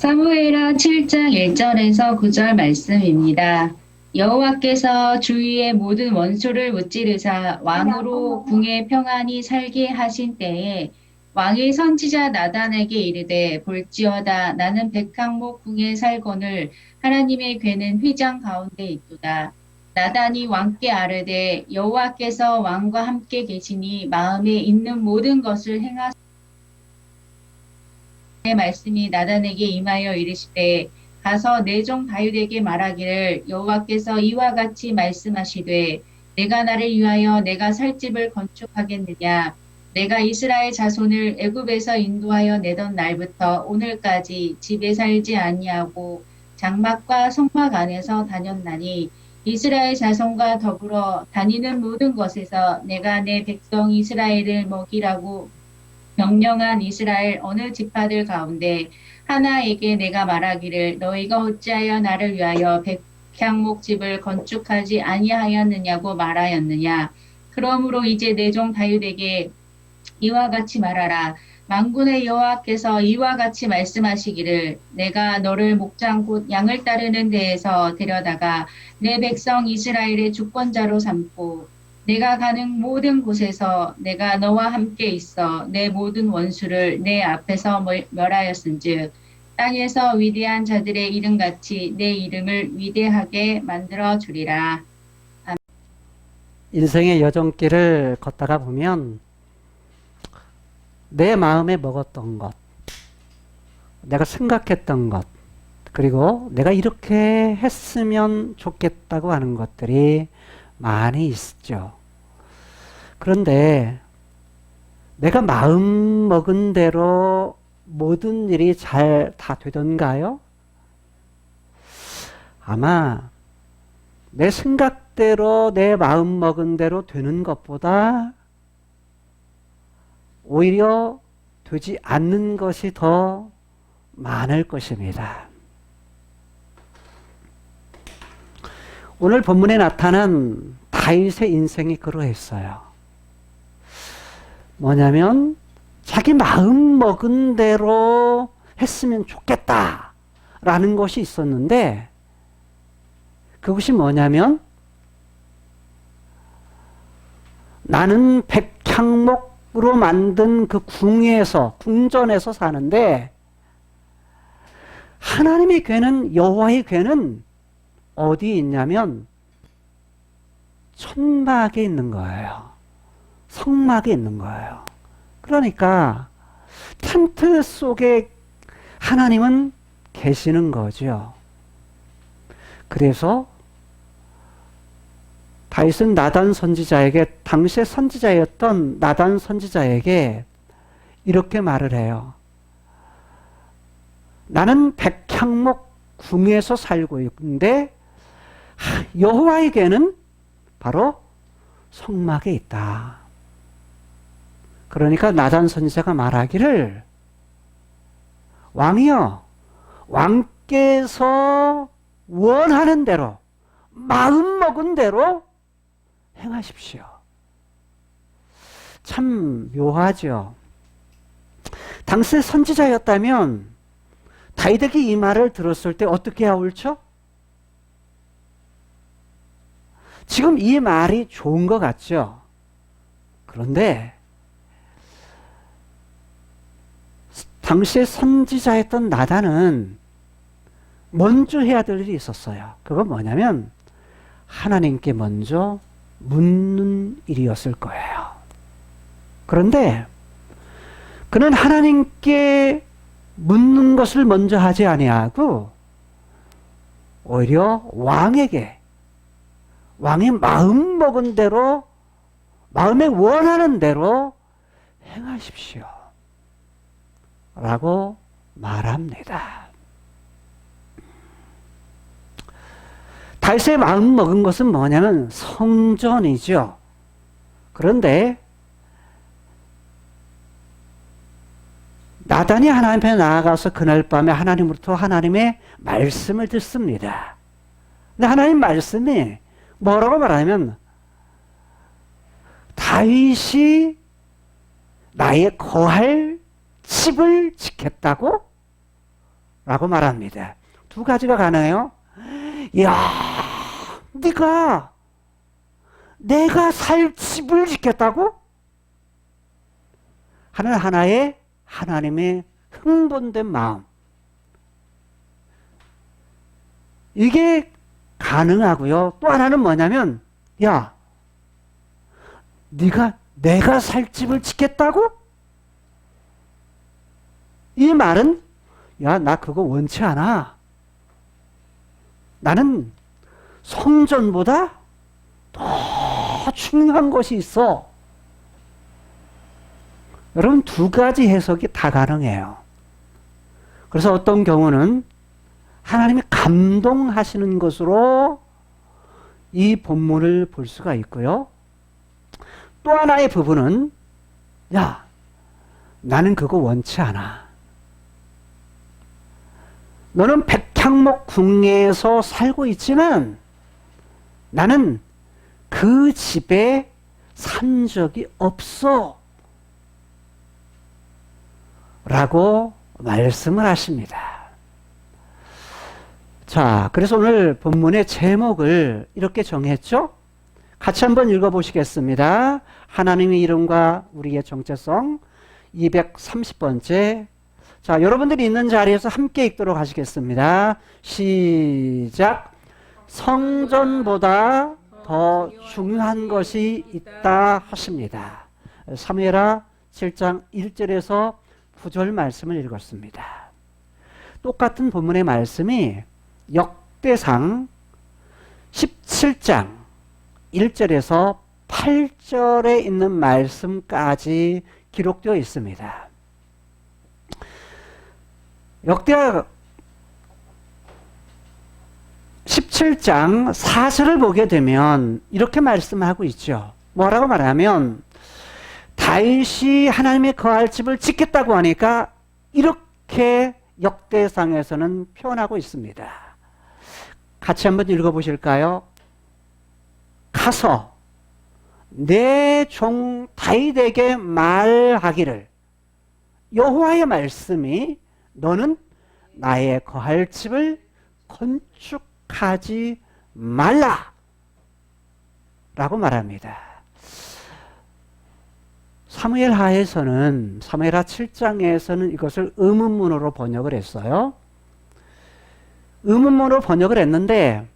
사무엘하 7장 1절에서 9절 말씀입니다. 여호와께서 주위의 모든 원수를 무찌르사 왕으로 궁에 평안히 살게 하신 때에 왕이 선지자 나단에게 이르되 볼지어다 나는 백항목 궁에 살거늘 하나님의 궤는 휘장 가운데 있도다. 나단이 왕께 아뢰되 여호와께서 왕과 함께 계시니 마음에 있는 모든 것을 행하소서. 말씀이 나단에게 임하여 이르시되 가서 내 종 다윗에게 말하기를 여호와께서 이와 같이 말씀하시되 내가 나를 위하여 내가 살 집을 건축하겠느냐. 내가 이스라엘 자손을 애굽에서 인도하여 내던 날부터 오늘까지 집에 살지 아니하고 장막과 성막 안에서 다녔나니 이스라엘 자손과 더불어 다니는 모든 것에서 내가 내 백성 이스라엘을 먹이라고 명령한 이스라엘 어느 지파들 가운데 하나에게 내가 말하기를 너희가 어찌하여 나를 위하여 백향목 집을 건축하지 아니하였느냐고 말하였느냐. 그러므로 이제 내 종 다윗에게 이와 같이 말하라. 만군의 여호와께서 이와 같이 말씀하시기를 내가 너를 목장 곧 양을 따르는 데에서 데려다가 내 백성 이스라엘의 주권자로 삼고 내가 가는 모든 곳에서 내가 너와 함께 있어 내 모든 원수를 내 앞에서 멸하였은즉 땅에서 위대한 자들의 이름같이 내 이름을 위대하게 만들어 주리라. 인생의 여정길을 걷다가 보면 내 마음에 먹었던 것, 내가 생각했던 것, 그리고 내가 이렇게 했으면 좋겠다고 하는 것들이 많이 있죠. 그런데 내가 마음 먹은 대로 모든 일이 잘 다 되던가요? 아마 내 생각대로 내 마음 먹은 대로 되는 것보다 오히려 되지 않는 것이 더 많을 것입니다. 오늘 본문에 나타난 다윗의 인생이 그러했어요. 뭐냐면 자기 마음 먹은 대로 했으면 좋겠다라는 것이 있었는데 그것이 뭐냐면 나는 백향목으로 만든 그 궁전에서 사는데 하나님의 궤는 여호와의 궤는 어디 있냐면 천막에 있는 거예요. 성막에 있는 거예요. 그러니까 텐트 속에 하나님은 계시는 거죠. 그래서 다윗은 나단 선지자에게 당시의 선지자였던 나단 선지자에게 이렇게 말을 해요. 나는 백향목 궁에서 살고 있는데 여호와에게는 바로 성막에 있다. 그러니까 나단 선지자가 말하기를 왕이여 왕께서 원하는 대로 마음 먹은 대로 행하십시오. 참 묘하죠. 당시의 선지자였다면 다윗에게 이 말을 들었을 때 어떻게 해야 옳죠? 지금 이 말이 좋은 것 같죠? 그런데 당시에 선지자였던 나단은 먼저 해야 될 일이 있었어요. 그건 뭐냐면 하나님께 먼저 묻는 일이었을 거예요. 그런데 그는 하나님께 묻는 것을 먼저 하지 아니하고 오히려 왕에게 왕의 마음 먹은 대로 마음에 원하는 대로 행하십시오 라고 말합니다. 다윗의 마음 먹은 것은 뭐냐면 성전이죠. 그런데 나단이 하나님 앞에 나아가서 그날 밤에 하나님으로부터 하나님의 말씀을 듣습니다. 근데 하나님 말씀이 뭐라고 말하냐면 다윗이 나의 거할 집을 짓겠다고 라고 말합니다. 두 가지가 가능해요. 이야, 네가 내가 살 집을 짓겠다고? 하는 하나의 하나님의 흥분된 마음. 이게 가능하고요. 또 하나는 뭐냐면, 야, 네가 내가 살 집을 짓겠다고? 이 말은, 야, 나 그거 원치 않아. 나는 성전보다 더 중요한 것이 있어. 여러분, 두 가지 해석이 다 가능해요. 그래서 어떤 경우는 하나님이 감동하시는 것으로 이 본문을 볼 수가 있고요. 또 하나의 부분은, 야, 나는 그거 원치 않아. 너는 백향목 궁예에서 살고 있지만 나는 그 집에 산 적이 없어. 라고 말씀을 하십니다. 자, 그래서 오늘 본문의 제목을 이렇게 정했죠? 같이 한번 읽어보시겠습니다. 하나님의 이름과 우리의 정체성 230번째. 자, 여러분들이 있는 자리에서 함께 읽도록 하시겠습니다. 시작. 성전보다 더 중요한 것이 있다 하십니다. 사무엘하 7장 1절에서 9절 말씀을 읽었습니다. 똑같은 본문의 말씀이 역대상 17장 1절에서 8절에 있는 말씀까지 기록되어 있습니다. 역대하 17장 4절을 보게 되면 이렇게 말씀하고 있죠. 뭐라고 말하면 다윗이 하나님의 거할 집을 짓겠다고 하니까 이렇게 역대상에서는 표현하고 있습니다. 같이 한번 읽어보실까요? 가서 내 종 다윗에게 말하기를 여호와의 말씀이 너는 나의 거할 집을 건축하지 말라 라고 말합니다. 사무엘하에서는 사무엘하 7장에서는 이것을 의문문으로 번역을 했어요. 의문문으로 번역을 했는데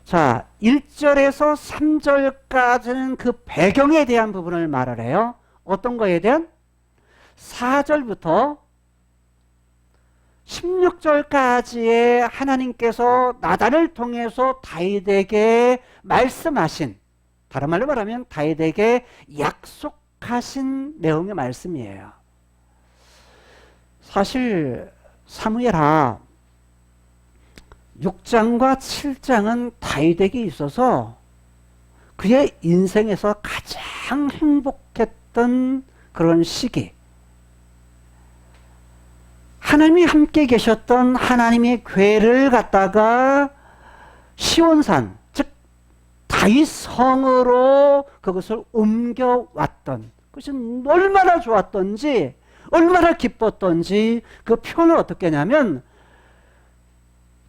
자 1절에서 3절까지는 그 배경에 대한 부분을 말을 해요. 어떤 거에 대한? 4절부터 16절까지의 하나님께서 나단을 통해서 다윗에게 말씀하신, 다른 말로 말하면 다윗에게 약속하신 내용의 말씀이에요. 사실 사무엘하 6장과 7장은 다윗에게 있어서 그의 인생에서 가장 행복했던 그런 시기, 하나님이 함께 계셨던 하나님의 궤를 갖다가 시온산, 즉 다윗 성으로 그것을 옮겨왔던 그것이 얼마나 좋았던지 얼마나 기뻤던지 그 표현을 어떻게 하냐면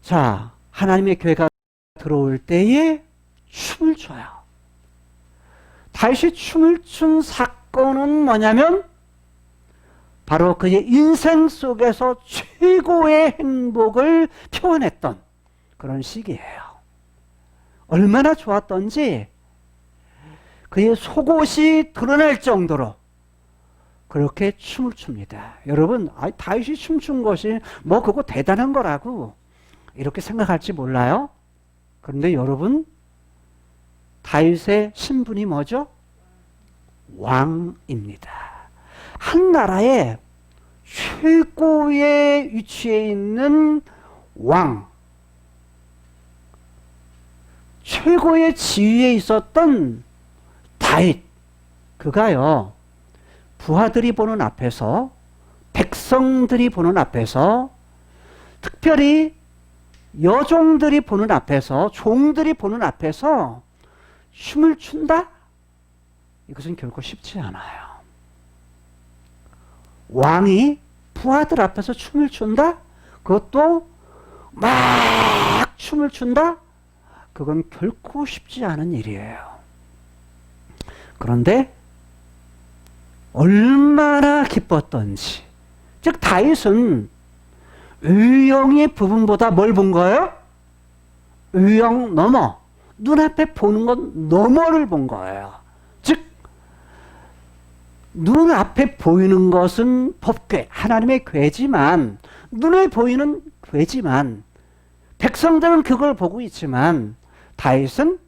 자 하나님의 궤가 들어올 때에 춤을 춰요. 다윗이 춤을 춘 사건은 뭐냐면 바로 그의 인생 속에서 최고의 행복을 표현했던 그런 시기예요. 얼마나 좋았던지 그의 속옷이 드러날 정도로 그렇게 춤을 춥니다. 여러분, 다윗이 춤춘 것이 뭐 그거 대단한 거라고 이렇게 생각할지 몰라요. 그런데 여러분, 다윗의 신분이 뭐죠? 왕입니다. 한 나라의 최고의 위치에 있는 왕, 최고의 지위에 있었던 다윗, 그가요 부하들이 보는 앞에서, 백성들이 보는 앞에서, 특별히 여종들이 보는 앞에서, 종들이 보는 앞에서 춤을 춘다? 이것은 결코 쉽지 않아요. 왕이 부하들 앞에서 춤을 춘다? 그것도 막 춤을 춘다? 그건 결코 쉽지 않은 일이에요. 그런데 얼마나 기뻤던지. 즉 다윗은 의영의 부분보다 뭘 본 거예요? 의영 너머, 눈앞에 보는 건 너머를 본 거예요. 즉 눈앞에 보이는 것은 법궤, 하나님의 궤지만, 눈에 보이는 궤지만, 백성들은 그걸 보고 있지만 다윗은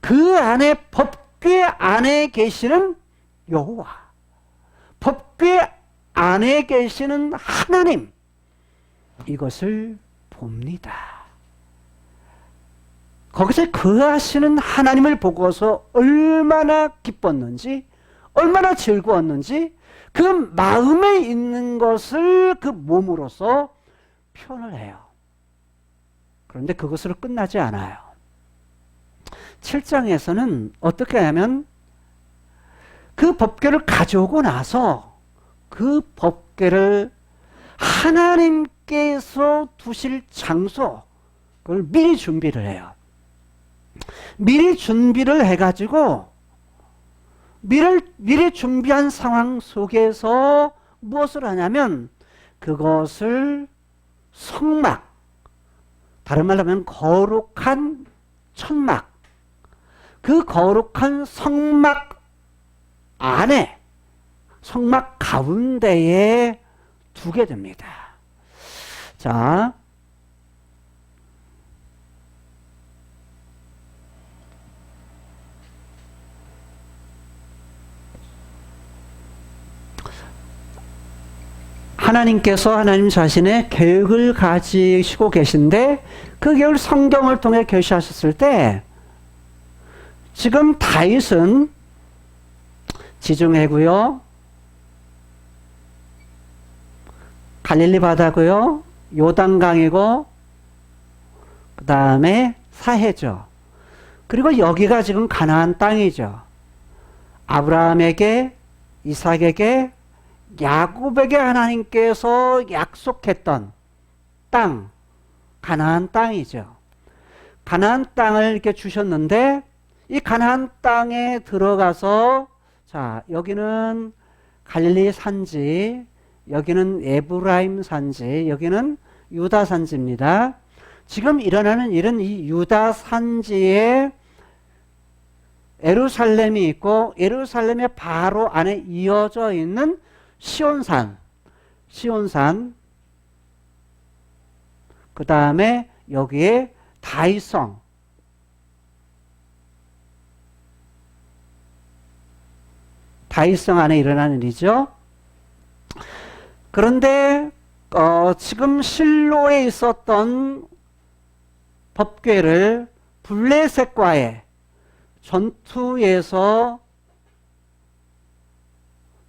그 안에, 법궤 안에 계시는 여호와, 법궤 안에 계시는 하나님, 이것을 봅니다. 거기서 거하시는 하나님을 보고서 얼마나 기뻤는지, 얼마나 즐거웠는지 그 마음에 있는 것을 그 몸으로서 표현을 해요. 그런데 그것으로 끝나지 않아요. 7장에서는 어떻게 하냐면 그 법궤를 가져오고 나서 그 법궤를 하나님께서 두실 장소, 그걸 미리 준비를 해요. 미리 준비를 해가지고 미리 준비한 상황 속에서 무엇을 하냐면 그것을 성막, 다른 말로 하면 거룩한 천막, 그 거룩한 성막 안에, 성막 가운데에 두게 됩니다. 자, 하나님께서 하나님 자신의 계획을 가지시고 계신데 그 계획을 성경을 통해 계시하셨을 때 지금 다윗은 지중해고요, 갈릴리 바다고요, 요단강이고 그 다음에 사해죠. 그리고 여기가 지금 가나안 땅이죠. 아브라함에게, 이삭에게, 야곱에게 하나님께서 약속했던 땅, 가나안 땅이죠. 가나안 땅을 이렇게 주셨는데 이 가나안 땅에 들어가서, 자, 여기는 갈릴리 산지, 여기는 에브라임 산지, 여기는 유다 산지입니다. 지금 일어나는 일은 이 유다 산지에 예루살렘이 있고 예루살렘의 바로 안에 이어져 있는 시온산, 그 다음에 여기에 다윗성, 다윗성 안에 일어나는 일이죠. 그런데 지금 실로에 있었던 법궤를 블레셋과의 전투에서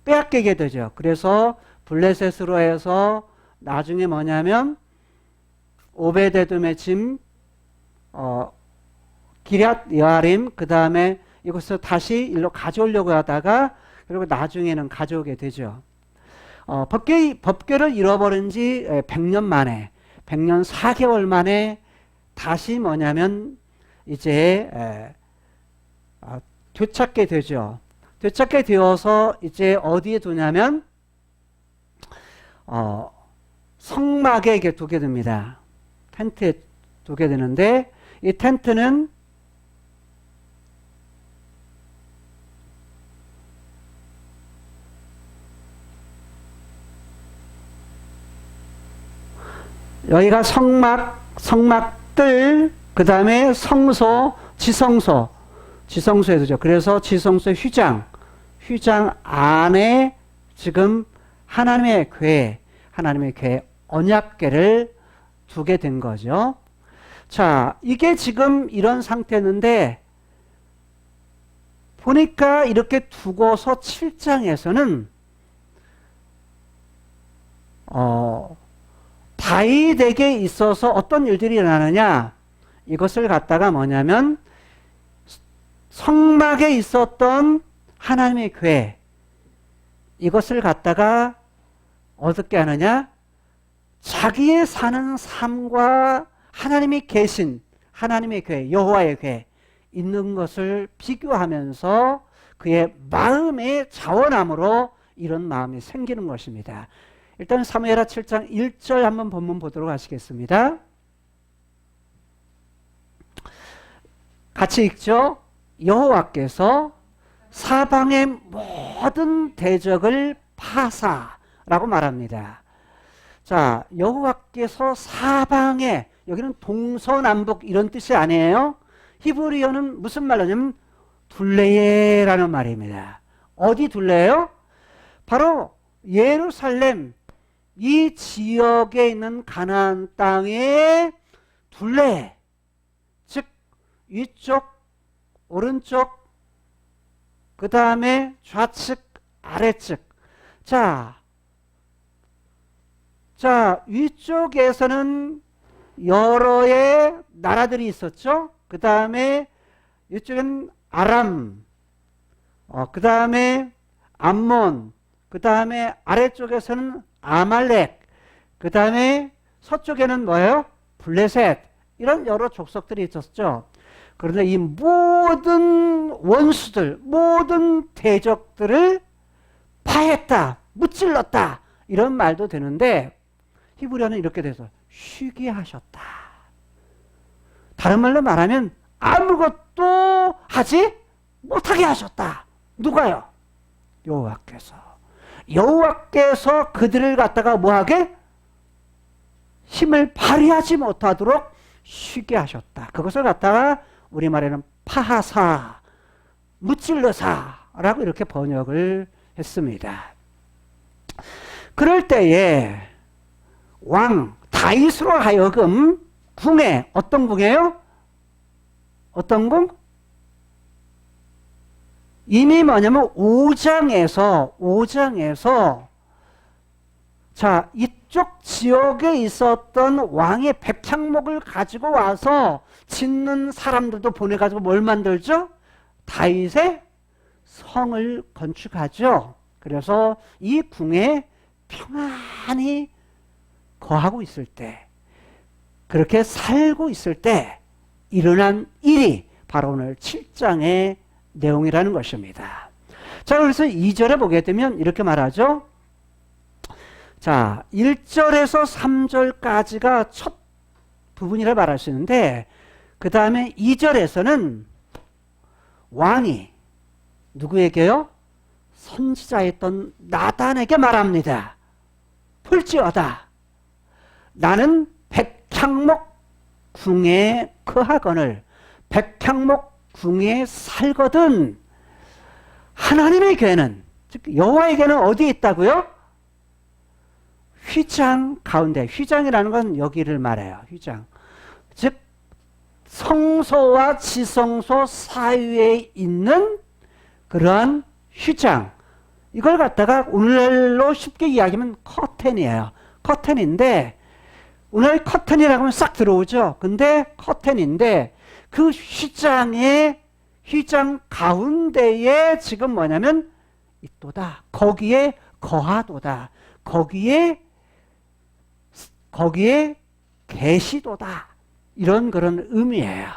빼앗기게 되죠. 그래서 블레셋으로 해서 나중에 뭐냐면 오베데돔의 짐, 기럇 여아림, 그 다음에 이것을 다시 일로 가져오려고 하다가 그리고 나중에는 가져오게 되죠. 법궤를 잃어버린 지 100년 만에, 100년 4개월 만에 다시 뭐냐면 이제 되찾게 되죠. 되찾게 되어서 이제 어디에 두냐면 성막에 이렇게 두게 됩니다. 텐트에 두게 되는데 이 텐트는 여기가 성막들, 그 다음에 성소, 지성소에 두죠. 그래서 지성소 휘장 안에 지금 하나님의 궤 언약궤를 두게 된 거죠. 자, 이게 지금 이런 상태였는데 보니까 이렇게 두고서 7장에서는 다윗에게 있어서 어떤 일들이 일어나느냐, 이것을 갖다가 뭐냐면 성막에 있었던 하나님의 궤, 이것을 갖다가 어떻게 하느냐, 자기의 사는 삶과 하나님이 계신 하나님의 교회, 여호와의 교회 있는 것을 비교하면서 그의 마음의 자원함으로 이런 마음이 생기는 것입니다. 일단 사무엘하 7장 1절 한번 본문 보도록 하시겠습니다. 같이 읽죠. 여호와께서 사방의 모든 대적을 파사라고 말합니다. 자, 여호와께서 사방에, 여기는 동서남북 이런 뜻이 아니에요. 히브리어는 무슨 말이냐면 둘레라는 말입니다. 어디 둘레요? 바로 예루살렘 이 지역에 있는 가나안 땅의 둘레, 즉 위쪽, 오른쪽, 그 다음에 좌측, 아래측. 자, 위쪽에서는 여러의 나라들이 있었죠. 그 다음에 이쪽엔 아람, 그 다음에 암몬, 그 다음에 아래쪽에서는 아말렉, 그 다음에 서쪽에는 뭐예요? 블레셋. 이런 여러 족속들이 있었죠. 그런데 이 모든 원수들, 모든 대적들을 파했다, 무찔렀다, 이런 말도 되는데 히브리어는 이렇게 돼서 쉬게 하셨다. 다른 말로 말하면 아무것도 하지 못하게 하셨다. 누가요? 여호와께서. 여호와께서 그들을 갖다가 뭐하게? 힘을 발휘하지 못하도록 쉬게 하셨다. 그것을 갖다가 우리말에는 파하사, 무찔러사라고 이렇게 번역을 했습니다. 그럴 때에 왕 다윗으로 하여금 궁에, 어떤 궁이에요? 어떤 궁? 이미 뭐냐면 5장에서 자, 이쪽 지역에 있었던 왕의 백향목을 가지고 와서 짓는 사람들도 보내가지고 뭘 만들죠? 다윗의 성을 건축하죠. 그래서 이 궁에 평안히 거하고 있을 때, 그렇게 살고 있을 때 일어난 일이 바로 오늘 7장의 내용이라는 것입니다. 자, 그래서 2절에 보게 되면 이렇게 말하죠. 자, 1절에서 3절까지가 첫 부분이라 말할 수 있는데, 그 다음에 2절에서는 왕이 누구에게요? 선지자였던 나단에게 말합니다. 볼지어다, 나는 백향목 궁에 거하거늘 백향목 궁에 살거든. 하나님의 교회는, 즉 여호와의 교회는 어디에 있다고요? 휘장 가운데. 휘장이라는 건 여기를 말해요. 휘장. 즉 성소와 지성소 사이에 있는 그러한 휘장. 이걸 갖다가 오늘날로 쉽게 이야기하면 커튼이에요. 커튼인데, 오늘 커튼이라고 하면 싹 들어오죠. 근데 커튼인데 그 휘장 가운데에 지금 뭐냐면 있도다. 거기에 거하도다. 거기에 계시도다. 이런 그런 의미예요.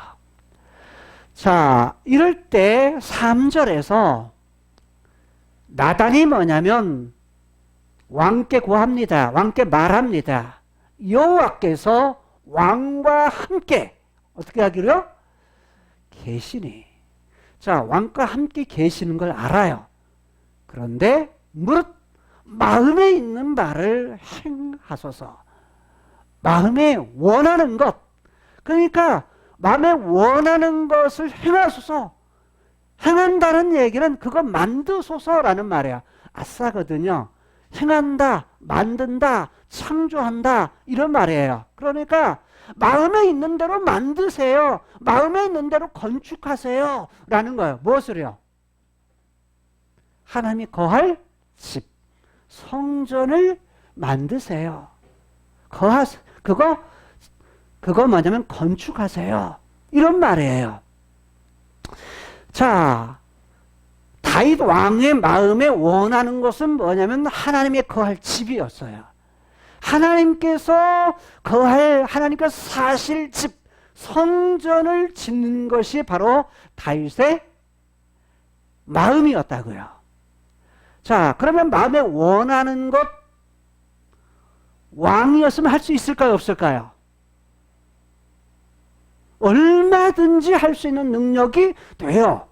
자, 이럴 때 3절에서 나단이 뭐냐면 왕께 고합니다. 왕께 말합니다. 여호와께서 왕과 함께 어떻게 하기로요? 계시니. 자, 왕과 함께 계시는 걸 알아요. 그런데 무릇 마음에 있는 바를 행하소서. 마음에 원하는 것. 그러니까 마음에 원하는 것을 행하소서. 행한다는 얘기는 그거 만드소서라는 말이야. 아싸거든요. 행한다, 만든다, 창조한다, 이런 말이에요. 그러니까 마음에 있는 대로 만드세요. 마음에 있는 대로 건축하세요. 라는 거예요. 무엇을요? 하나님이 거할 집, 성전을 만드세요. 그거 뭐냐면 건축하세요. 이런 말이에요. 자, 다윗 왕의 마음에 원하는 것은 뭐냐면 하나님의 거할 집이었어요. 하나님께서 거할 하나님께서 사실 집 성전을 짓는 것이 바로 다윗의 마음이었다고요. 자, 그러면 마음에 원하는 것 왕이었으면 할 수 있을까요, 없을까요? 얼마든지 할 수 있는 능력이 돼요.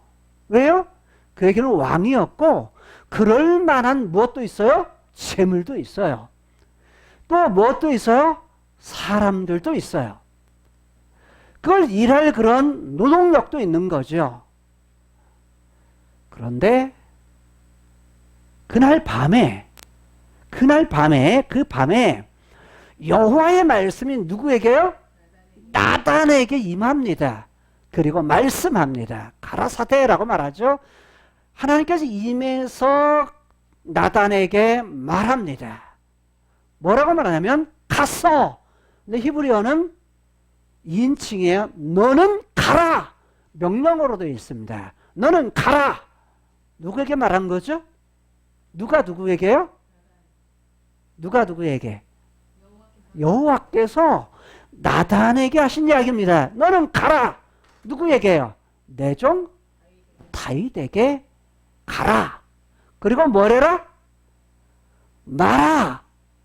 왜요? 그에게는 왕이었고 그럴 만한 무엇도 있어요? 재물도 있어요. 또 무엇도 있어요? 사람들도 있어요. 그걸 일할 그런 노동력도 있는 거죠. 그런데 그날 밤에 그 밤에 여호와의 말씀이 누구에게요? 나단에게 임합니다. 그리고 말씀합니다. 가라사대라고 말하죠. 하나님께서 임해서 나단에게 말합니다. 뭐라고 말하냐면 갔어. 근데 히브리어는 2인칭이에요. 너는 가라. 명령어로 되어 있습니다. 너는 가라. 누구에게 말한 거죠? 누가 누구에게요? 누가 누구에게? 여호와께서 나단에게 하신 이야기입니다. 너는 가라. 누구에게요? 내 종 다윗에게 가라. 그리고 뭐래라? 말아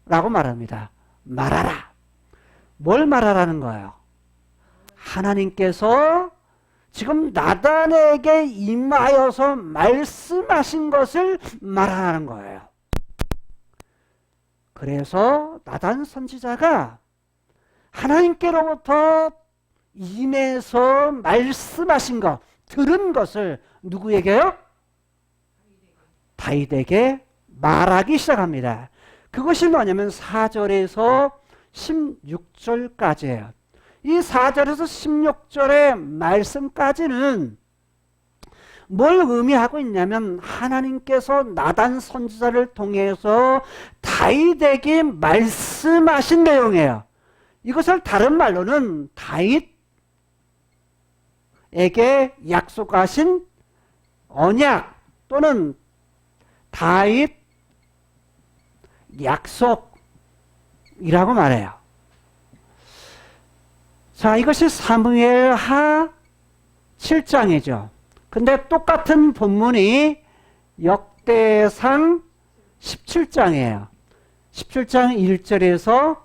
라고 말합니다. 말하라. 뭘 말하라는 거예요? 하나님께서 지금 나단에게 임하여서 말씀하신 것을 말하는 거예요. 그래서 나단 선지자가 하나님께로부터 임해서 말씀하신 것, 들은 것을 누구에게요? 다윗에게 말하기 시작합니다. 그것이 뭐냐면 4절에서 16절까지예요. 이 4절에서 16절의 말씀까지는 뭘 의미하고 있냐면 하나님께서 나단 선지자를 통해서 다윗에게 말씀하신 내용이에요. 이것을 다른 말로는 다윗에게 약속하신 언약 또는 다윗 약속이라고 말해요. 자, 이것이 사무엘 하 7장이죠. 근데 똑같은 본문이 역대상 17장이에요. 17장 1절에서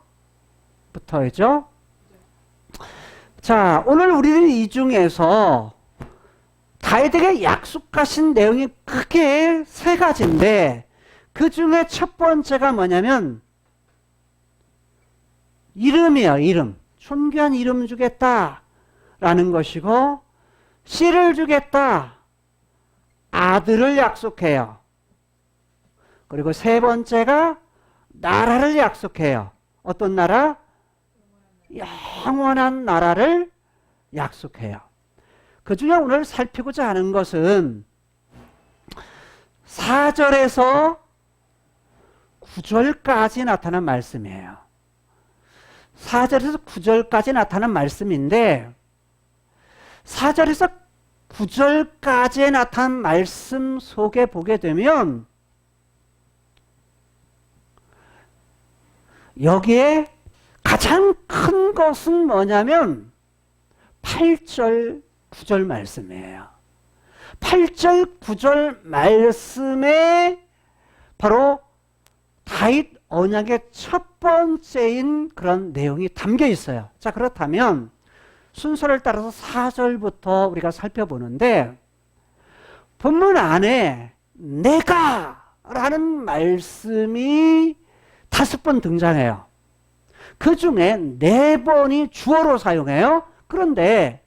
부터죠. 자, 오늘 우리는 이 중에서 다윗에게 약속하신 내용이 크게 세 가지인데 그 중에 첫 번째가 뭐냐면 이름이에요. 이름. 존귀한 이름 주겠다라는 것이고 씨를 주겠다. 아들을 약속해요. 그리고 세 번째가 나라를 약속해요. 어떤 나라? 영원한 나라를 약속해요. 그 중에 오늘 살피고자 하는 것은 4절에서 9절까지 나타난 말씀이에요. 4절에서 9절까지 나타난 말씀인데 4절에서 9절까지 나타난 말씀 속에 보게 되면 여기에 가장 큰 것은 뭐냐면 8절, 9절 말씀이에요. 8절, 9절 말씀에 바로 다윗 언약의 첫 번째인 그런 내용이 담겨 있어요. 자, 그렇다면 순서를 따라서 4절부터 우리가 살펴보는데 본문 안에 내가 라는 말씀이 5번 등장해요. 그 중에 4번이 주어로 사용해요. 그런데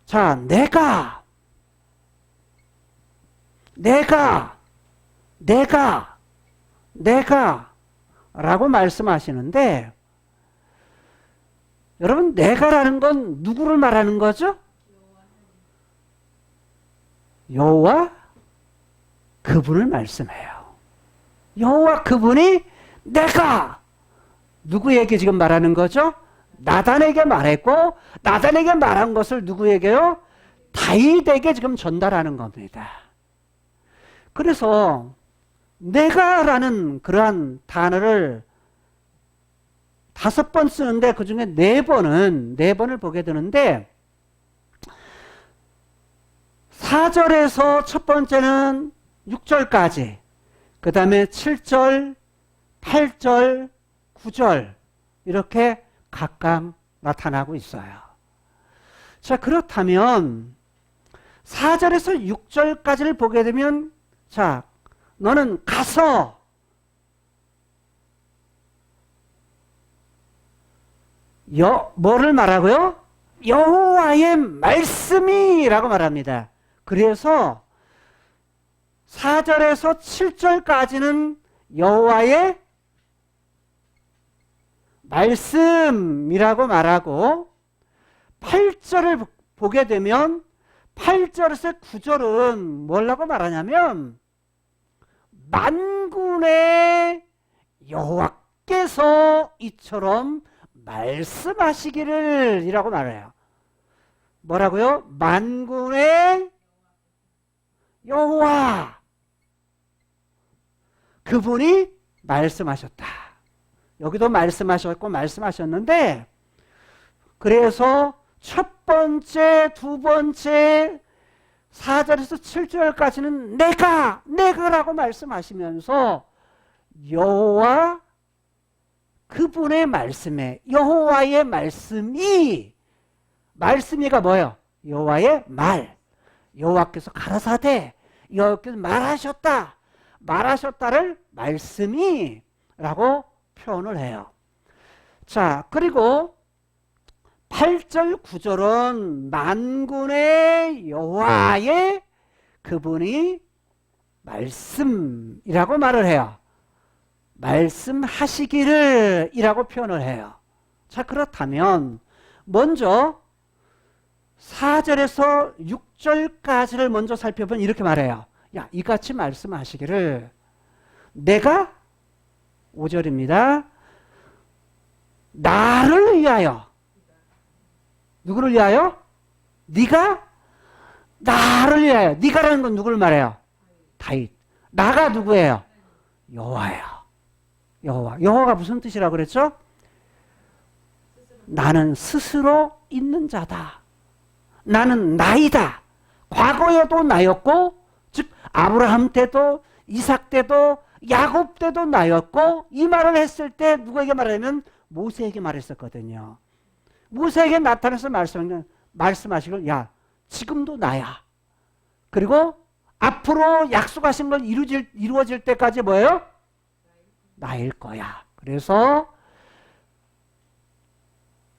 자, 내가 라고 말씀하시는데 여러분 내가라는 건 누구를 말하는 거죠? 여호와 그분을 말씀해요. 여호와 그분이 내가 누구에게 지금 말하는 거죠? 나단에게 말했고 나단에게 말한 것을 누구에게요? 다윗에게 지금 전달하는 겁니다. 그래서 내가라는 그러한 단어를 5번 쓰는데 그 중에 4번을 보게 되는데 4절에서 첫 번째는 6절까지, 그 다음에 7절, 8절, 9절 이렇게 각각 나타나고 있어요. 자, 그렇다면 4절에서 6절까지를 보게 되면 자, 너는 가서 뭐를 말하고요? 여호와의 말씀이라고 말합니다. 그래서 4절에서 7절까지는 여호와의 말씀이라고 말하고 8절을 보게 되면 8절에서 9절은 뭐라고 말하냐면 만군의 여호와께서 이처럼 말씀하시기를 이라고 말해요. 뭐라고요? 만군의 여호와 그분이 말씀하셨다. 여기도 말씀하셨고 말씀하셨는데 그래서 첫 번째, 두 번째 4절에서 7절까지는 내가라고 말씀하시면서 여호와 그분의 말씀에 여호와의 말씀이가 뭐예요? 여호와의 말. 여호와께서 가라사대 여호와께서 말하셨다를 말씀이라고 표현을 해요. 자, 그리고 8절 9절은 만군의 여호와의 그분이 말씀이라고 말을 해요. 말씀하시기를 이라고 표현을 해요. 자, 그렇다면 먼저 4절에서 6절까지를 먼저 살펴보면 이렇게 말해요. 야, 이같이 말씀하시기를 내가 5절입니다. 나를 위하여 누구를 위하여? 네가 나를 위하여. 네가라는 건 누구를 말해요? 다윗. 나가 누구예요? 여호와예요. 여호와가 무슨 뜻이라고 그랬죠? 나는 스스로 있는 자다. 나는 나이다. 과거에도 나였고 즉 아브라함 때도 이삭 때도 야곱 때도 나였고 이 말을 했을 때 누구에게 말하냐면 모세에게 말했었거든요. 모세에게 나타나서 말씀하시길 야 지금도 나야. 그리고 앞으로 약속하신 건 이루어질 때까지 뭐예요? 나일 거야. 그래서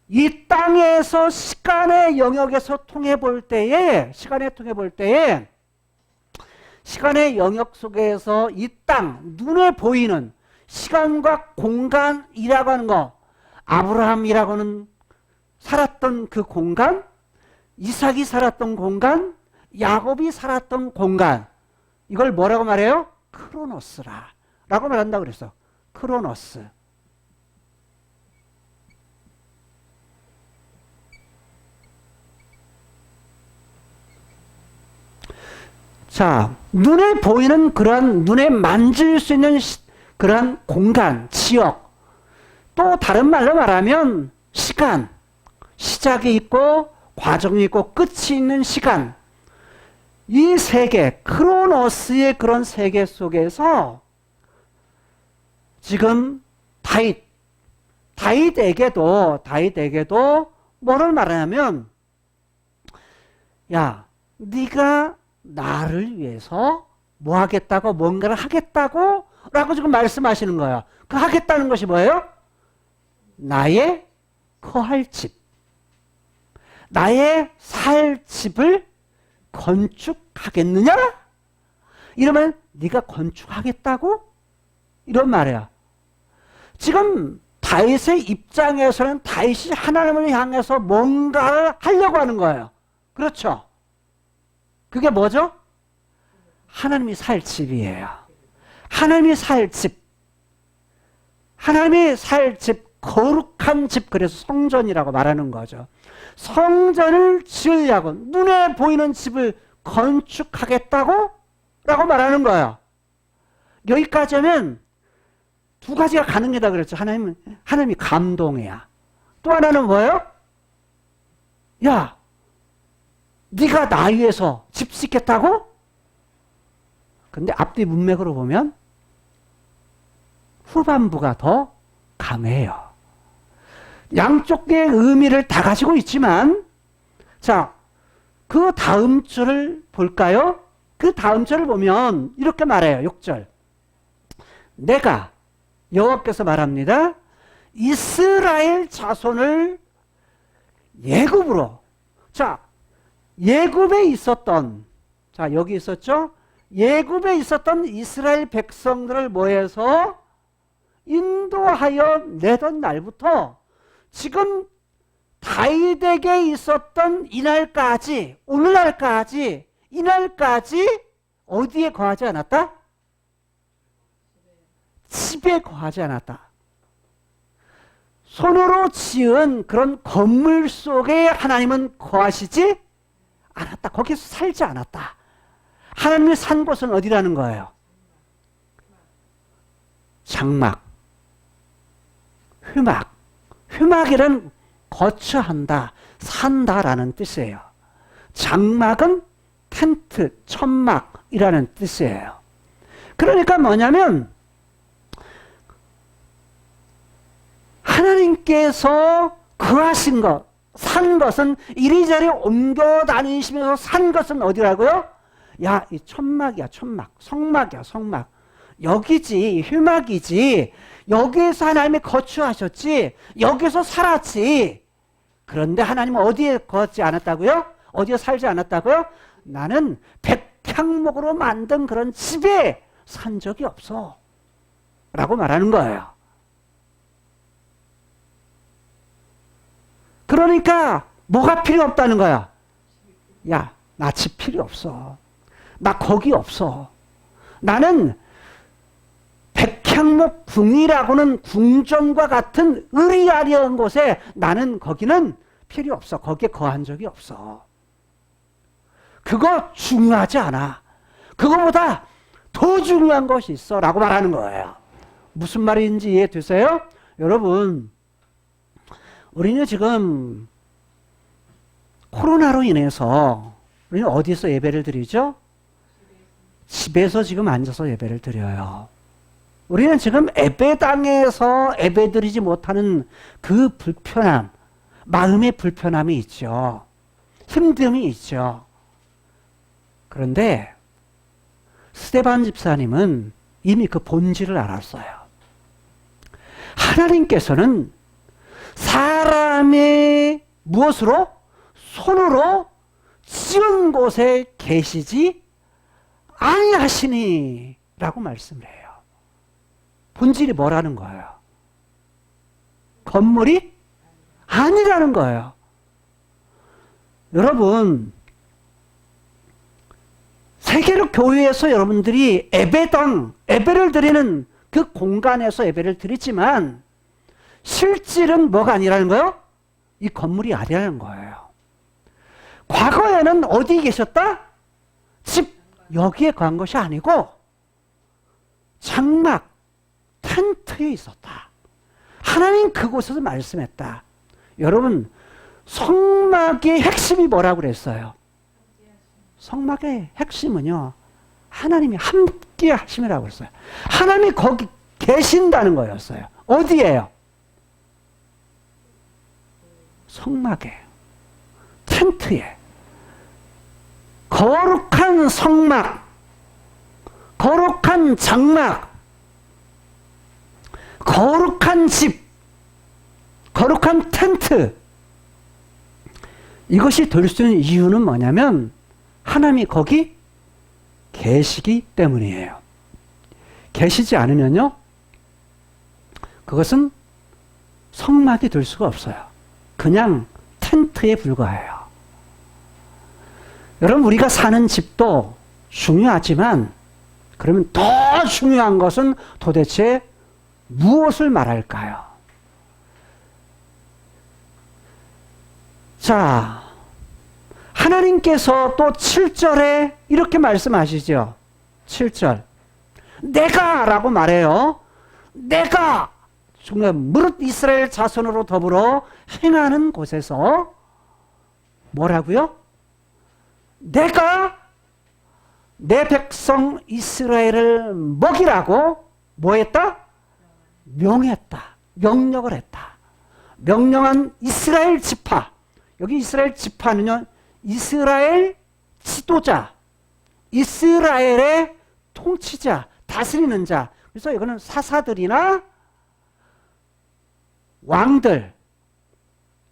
이 땅에서 시간의 영역에서 통해 볼 때에 시간의 영역 속에서 이 땅 눈에 보이는 시간과 공간이라고 하는 거 아브라함이라고 하는 살았던 그 공간, 이삭이 살았던 공간, 야곱이 살았던 공간 이걸 뭐라고 말해요? 크로노스라 라고 말한다고 그랬어. 크로노스. 자, 눈에 보이는 그런 눈에 만질 수 있는 그런 공간, 지역 또 다른 말로 말하면 시간, 시작이 있고 과정이 있고 끝이 있는 시간 이 세계, 크로노스의 그런 세계 속에서 지금 다윗에게도 뭐를 말하냐면 야, 네가 나를 위해서 뭐 하겠다고 뭔가를 하겠다고 라고 지금 말씀하시는 거예요. 그 하겠다는 것이 뭐예요? 나의 거할 집, 나의 살 집을 건축하겠느냐? 이러면 네가 건축하겠다고? 이런 말이야. 지금 다윗의 입장에서는 다윗이 하나님을 향해서 뭔가를 하려고 하는 거예요. 그렇죠? 그게 뭐죠? 하나님이 살 집이에요. 하나님이 살 집. 하나님이 살 집, 거룩한 집, 그래서 성전이라고 말하는 거죠. 성전을 지으려고 눈에 보이는 집을 건축하겠다고? 라고 말하는 거예요. 여기까지 하면 두 가지가 가능하다 그랬죠. 하나님이 감동해야. 또 하나는 뭐예요? 야, 네가 나 위해서 집 짓겠다고? 근데 앞뒤 문맥으로 보면 후반부가 더 강해요. 양쪽의 의미를 다 가지고 있지만, 자, 그 다음 절을 볼까요? 그 다음 절을 보면 이렇게 말해요. 6절. 내가 여호와께서 말합니다. 이스라엘 자손을 예굽으로. 자, 예굽에 있었던, 자, 여기 있었죠? 예굽에 있었던 이스라엘 백성들을 모여서 인도하여 내던 날부터 지금 다윗에게 있었던 이날까지, 오늘날까지, 이날까지 어디에 거하지 않았다? 집에 거하지 않았다. 손으로 지은 그런 건물 속에 하나님은 거하시지 않았다. 거기서 살지 않았다. 하나님이 산 곳은 어디라는 거예요? 장막, 휴막. 휴막이란 거처한다, 산다라는 뜻이에요. 장막은 텐트, 천막이라는 뜻이에요. 그러니까 뭐냐면 하나님께서 거하신 것, 산 것은 이리저리 옮겨 다니시면서 산 것은 어디라고요? 야, 이 천막이야, 천막. 성막이야, 성막. 여기지, 휴막이지. 여기에서 하나님이 거주하셨지. 여기서 살았지. 그런데 하나님은 어디에 거하지 않았다고요? 어디에 살지 않았다고요? 나는 백향목으로 만든 그런 집에 산 적이 없어. 라고 말하는 거예요. 그러니까 뭐가 필요 없다는 거야? 야, 나 집 필요 없어. 나 거기 없어. 나는 백향목 궁이라고는 궁전과 같은 의리아리한 곳에 나는 거기는 필요 없어. 거기에 거한 적이 없어. 그거 중요하지 않아. 그거보다 더 중요한 것이 있어. 라고 말하는 거예요. 무슨 말인지 이해되세요? 여러분, 우리는 지금 코로나로 인해서 우리는 어디서 예배를 드리죠? 집에서 지금 앉아서 예배를 드려요. 우리는 지금 예배당에서 예배 드리지 못하는 그 불편함, 마음의 불편함이 있죠. 힘듦이 있죠. 그런데 스데반 집사님은 이미 그 본질을 알았어요. 하나님께서는 사람의 무엇으로? 손으로 지은 곳에 계시지 아니하시니 라고 말씀을 해요. 본질이 뭐라는 거예요? 건물이 아니라는 거예요. 여러분, 세계로 교회에서 여러분들이 예배당, 예배를 드리는 그 공간에서 예배를 드리지만 실질은 뭐가 아니라는 거예요? 이 건물이 아니라는 거예요. 과거에는 어디에 계셨다? 집, 여기에 간 것이 아니고 장막, 텐트에 있었다. 하나님 그곳에서 말씀했다. 여러분, 성막의 핵심이 뭐라고 그랬어요? 성막의 핵심은요, 하나님이 함께 하심이라고 했어요. 하나님이 거기 계신다는 거였어요. 어디예요? 성막에, 텐트에. 거룩한 성막, 거룩한 장막, 거룩한 집, 거룩한 텐트. 이것이 될 수 있는 이유는 뭐냐면 하나님이 거기 계시기 때문이에요. 계시지 않으면요, 그것은 성막이 될 수가 없어요. 그냥 텐트에 불과해요. 여러분, 우리가 사는 집도 중요하지만 그러면 더 중요한 것은 도대체 무엇을 말할까요? 자, 하나님께서 또 7절에 이렇게 말씀하시죠. 7절. 내가 라고 말해요. 정말 무릇 이스라엘 자손으로 더불어 행하는 곳에서 뭐라고요? 내가 내 백성 이스라엘을 먹이라고 뭐 했다? 명했다. 명령을 했다. 명령한 이스라엘 지파. 여기 이스라엘 지파는요, 이스라엘 지도자, 이스라엘의 통치자, 다스리는 자. 그래서 이거는 사사들이나 왕들,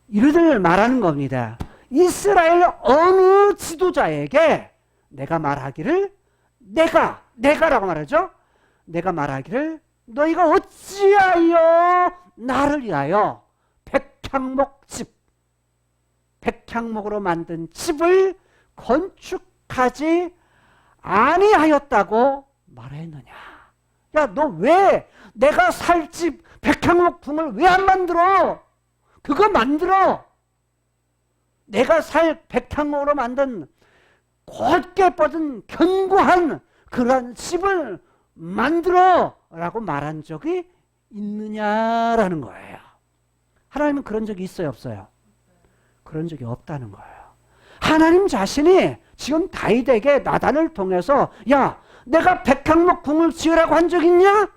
이들을 말하는 겁니다. 이스라엘 어느 지도자에게 내가 말하기를, 내가라고 말하죠. 내가 말하기를 너희가 어찌하여 나를 위하여 백향목으로 만든 집을 건축하지 아니하였다고 말했느냐. 야, 너 왜 내가 살 집 백향목 궁을 왜 안 만들어? 그거 만들어. 내가 살 백향목으로 만든 곧게 뻗은 견고한 그러한 집을 만들어 라고 말한 적이 있느냐라는 거예요. 하나님은 그런 적이 있어요, 없어요? 그런 적이 없다는 거예요. 하나님 자신이 지금 다윗에게 나단을 통해서 야, 내가 백향목 궁을 지으라고 한 적 있냐?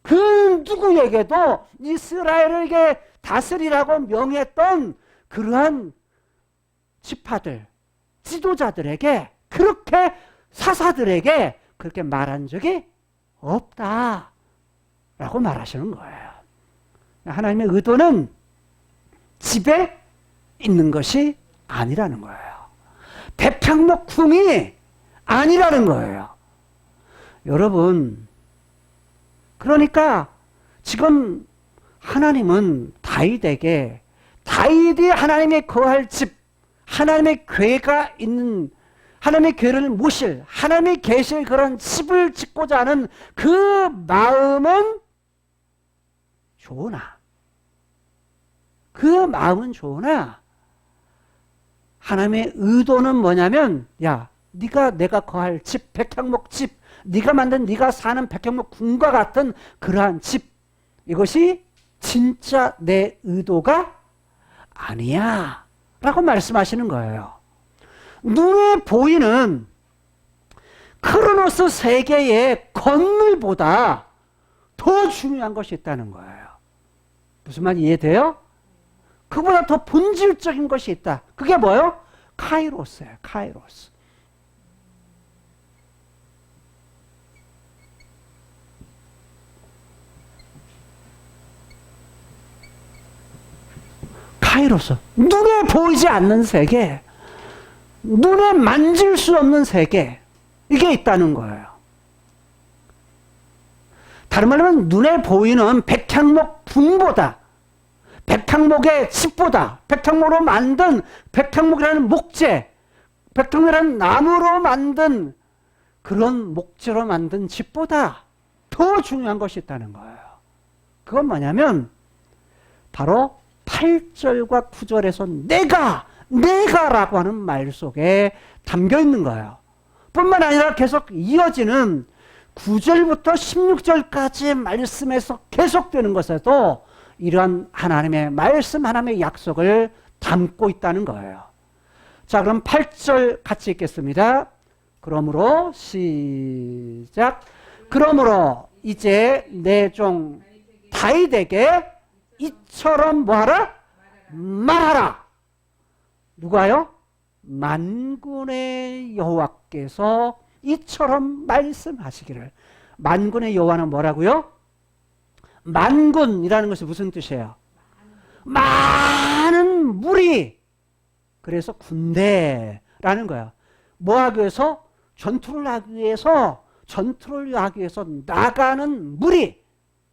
그 누구에게도 이스라엘에게 다스리라고 명했던 그러한 지파들, 지도자들에게, 그렇게 사사들에게 그렇게 말한 적이 없다 라고 말하시는 거예요. 하나님의 의도는 집에 있는 것이 아니라는 거예요. 백향목 궁이 아니라는 거예요. 여러분, 그러니까 지금 하나님은 다윗에게, 다윗이 하나님의 거할 집, 하나님의 궤가 있는, 하나님의 궤를 모실, 하나님이 계실 그런 집을 짓고자 하는 그 마음은 좋으나, 하나님의 의도는 뭐냐면, 야, 네가 내가 거할 집, 백향목 집, 네가 만든, 네가 사는 백향목 궁과 같은 그러한 집, 이것이 진짜 내 의도가 아니야 라고 말씀하시는 거예요. 눈에 보이는 크로노스 세계의 건물보다 더 중요한 것이 있다는 거예요. 무슨 말이 이해돼요? 그보다 더 본질적인 것이 있다. 그게 뭐예요? 카이로스예요. 카이로스. 카이로스. 눈에 보이지 않는 세계, 눈에 만질 수 없는 세계, 이게 있다는 거예요. 다른 말로 하면 눈에 보이는 백향목 궁보다, 백향목의 집보다, 백향목으로 만든, 백향목이라는 목재, 백향목이라는 나무로 만든 그런 목재로 만든 집보다 더 중요한 것이 있다는 거예요. 그건 뭐냐면 바로 8절과 9절에서 내가라고 하는 말 속에 담겨 있는 거예요. 뿐만 아니라 계속 이어지는 9절부터 16절까지의 말씀에서 계속되는 것에도 이러한 하나님의 말씀, 하나님의 약속을 담고 있다는 거예요. 자, 그럼 8절 같이 읽겠습니다. 그러므로 시작. 그러므로 이제 내 종 다윗에게 이처럼 뭐하라? 말하라. 누가요? 만군의 여호와께서 이처럼 말씀하시기를. 만군의 여호와는 뭐라고요? 만군이라는 것이 무슨 뜻이에요? 많은 무리. 그래서 군대라는 거예요. 뭐 하기 위해서? 전투를 하기 위해서 나가는 무리,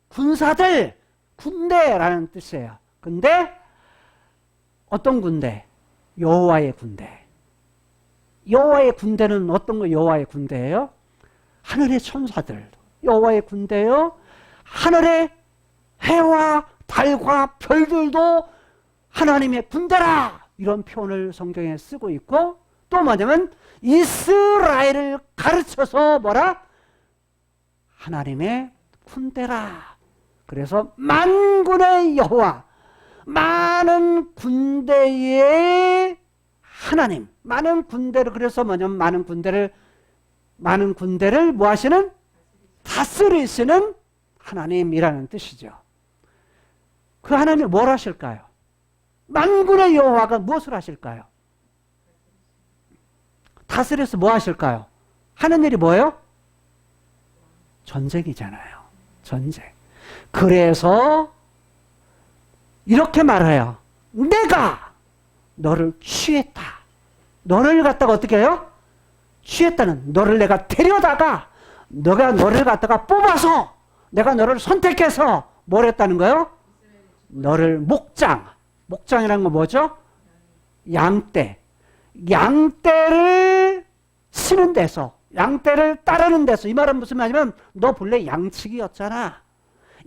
군사들, 군대라는 뜻이에요. 근데 어떤 군대? 여호와의 군대. 여호와의 군대는 어떤 거? 여호와의 군대예요? 하늘의 천사들, 여호와의 군대요. 하늘의 해와 달과 별들도 하나님의 군대라, 이런 표현을 성경에 쓰고 있고, 또 뭐냐면 이스라엘을 가르쳐서 뭐라? 하나님의 군대라, 그래서 만군의 여호와, 많은 군대의 하나님, 많은 군대를, 그래서 뭐냐면 많은 군대를 뭐 하시는? 다스리시는 하나님이라는 뜻이죠. 그 하나님이 뭘 하실까요? 만군의 여호와가 무엇을 하실까요? 다스려서 뭐 하실까요? 하는 일이 뭐예요? 전쟁이잖아요. 전쟁. 그래서 이렇게 말해요. 내가 너를 취했다. 너를 갖다가 어떻게 해요? 취했다는, 너를 내가 데려다가 너가 너를 갖다가 뽑아서 내가 너를 선택해서 뭘 했다는 거예요? 너를 목장이라는 건 뭐죠? 양떼를 치는 데서, 양떼를 따르는 데서, 이 말은 무슨 말이냐면 너 본래 양치기였잖아.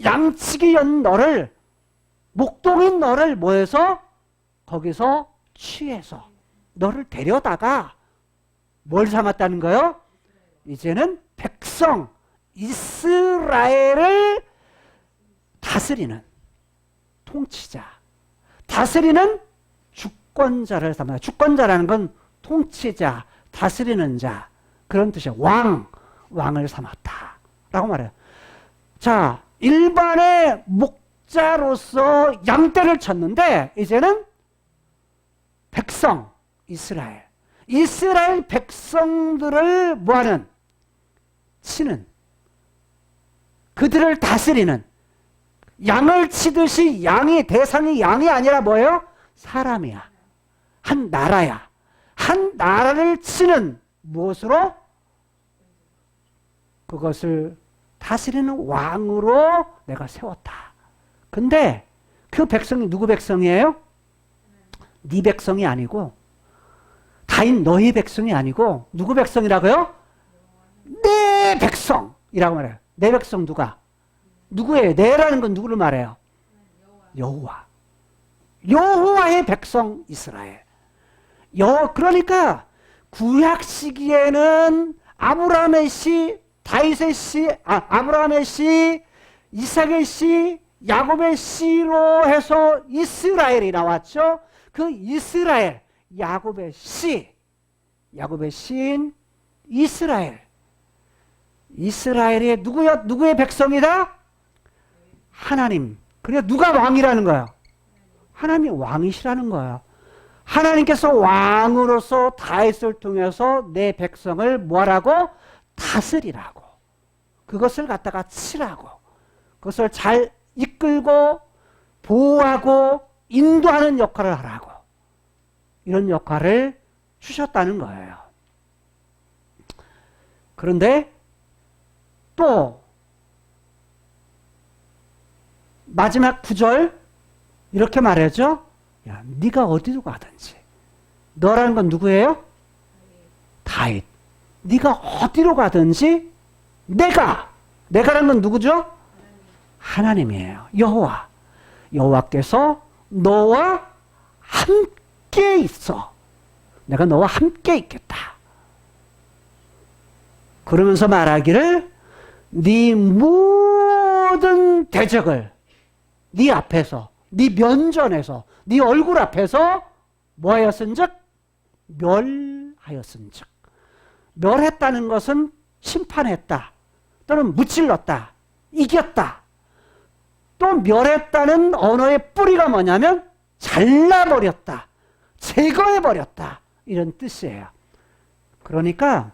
양치기였는 너를, 목동인 너를 뭐해서? 거기서 취해서 너를 데려다가 뭘 삼았다는 거예요? 이제는 백성 이스라엘을 다스리는 통치자, 다스리는 주권자를 삼아요. 주권자라는 건 통치자, 다스리는 자, 그런 뜻이에요. 왕을 삼았다 라고 말해요. 자, 일반의 목자로서 양떼를 쳤는데 이제는 백성 이스라엘 백성들을 뭐하는? 치는, 그들을 다스리는, 양을 치듯이 대상이 양이 아니라 뭐예요? 사람이야. 한 나라야. 한 나라를 치는 무엇으로? 그것을 다스리는 왕으로 내가 세웠다. 근데 그 백성이 누구 백성이에요? 네 백성이 아니고, 다인 너희 백성이 아니고 누구 백성이라고요? 내 백성이라고 말해요. 내 백성 누구예요? 내라는 건 누구를 말해요? 여호와의 백성 이스라엘. 그러니까 구약 시기에는 아브라함의 씨, 다윗의 씨, 아브라함의 씨, 이삭의 씨, 야곱의 씨로 해서 이스라엘이 나왔죠. 그 이스라엘, 야곱의 씨인 이스라엘이 누구의 백성이다? 하나님. 그러니까 누가 왕이라는 거예요? 하나님이 왕이시라는 거예요. 하나님께서 왕으로서 다윗을 통해서 내 백성을 뭐하라고? 다스리라고. 그것을 갖다가 치라고. 그것을 잘 이끌고 보호하고 인도하는 역할을 하라고. 이런 역할을 주셨다는 거예요. 그런데 또 마지막 9절 이렇게 말하죠. 야, 네가 어디로 가든지. 너라는 건 누구예요? 다윗. 네가 어디로 가든지 내가라는 건 누구죠? 하나님이에요. 여호와께서 너와 함께 있어. 내가 너와 함께 있겠다. 그러면서 말하기를 네 모든 대적을 네 앞에서, 네 면전에서, 네 얼굴 앞에서 뭐하였은즉? 멸하였은즉. 멸했다는 것은 심판했다, 또는 무찔렀다, 이겼다. 또 멸했다는 언어의 뿌리가 뭐냐면 잘라버렸다, 제거해버렸다, 이런 뜻이에요. 그러니까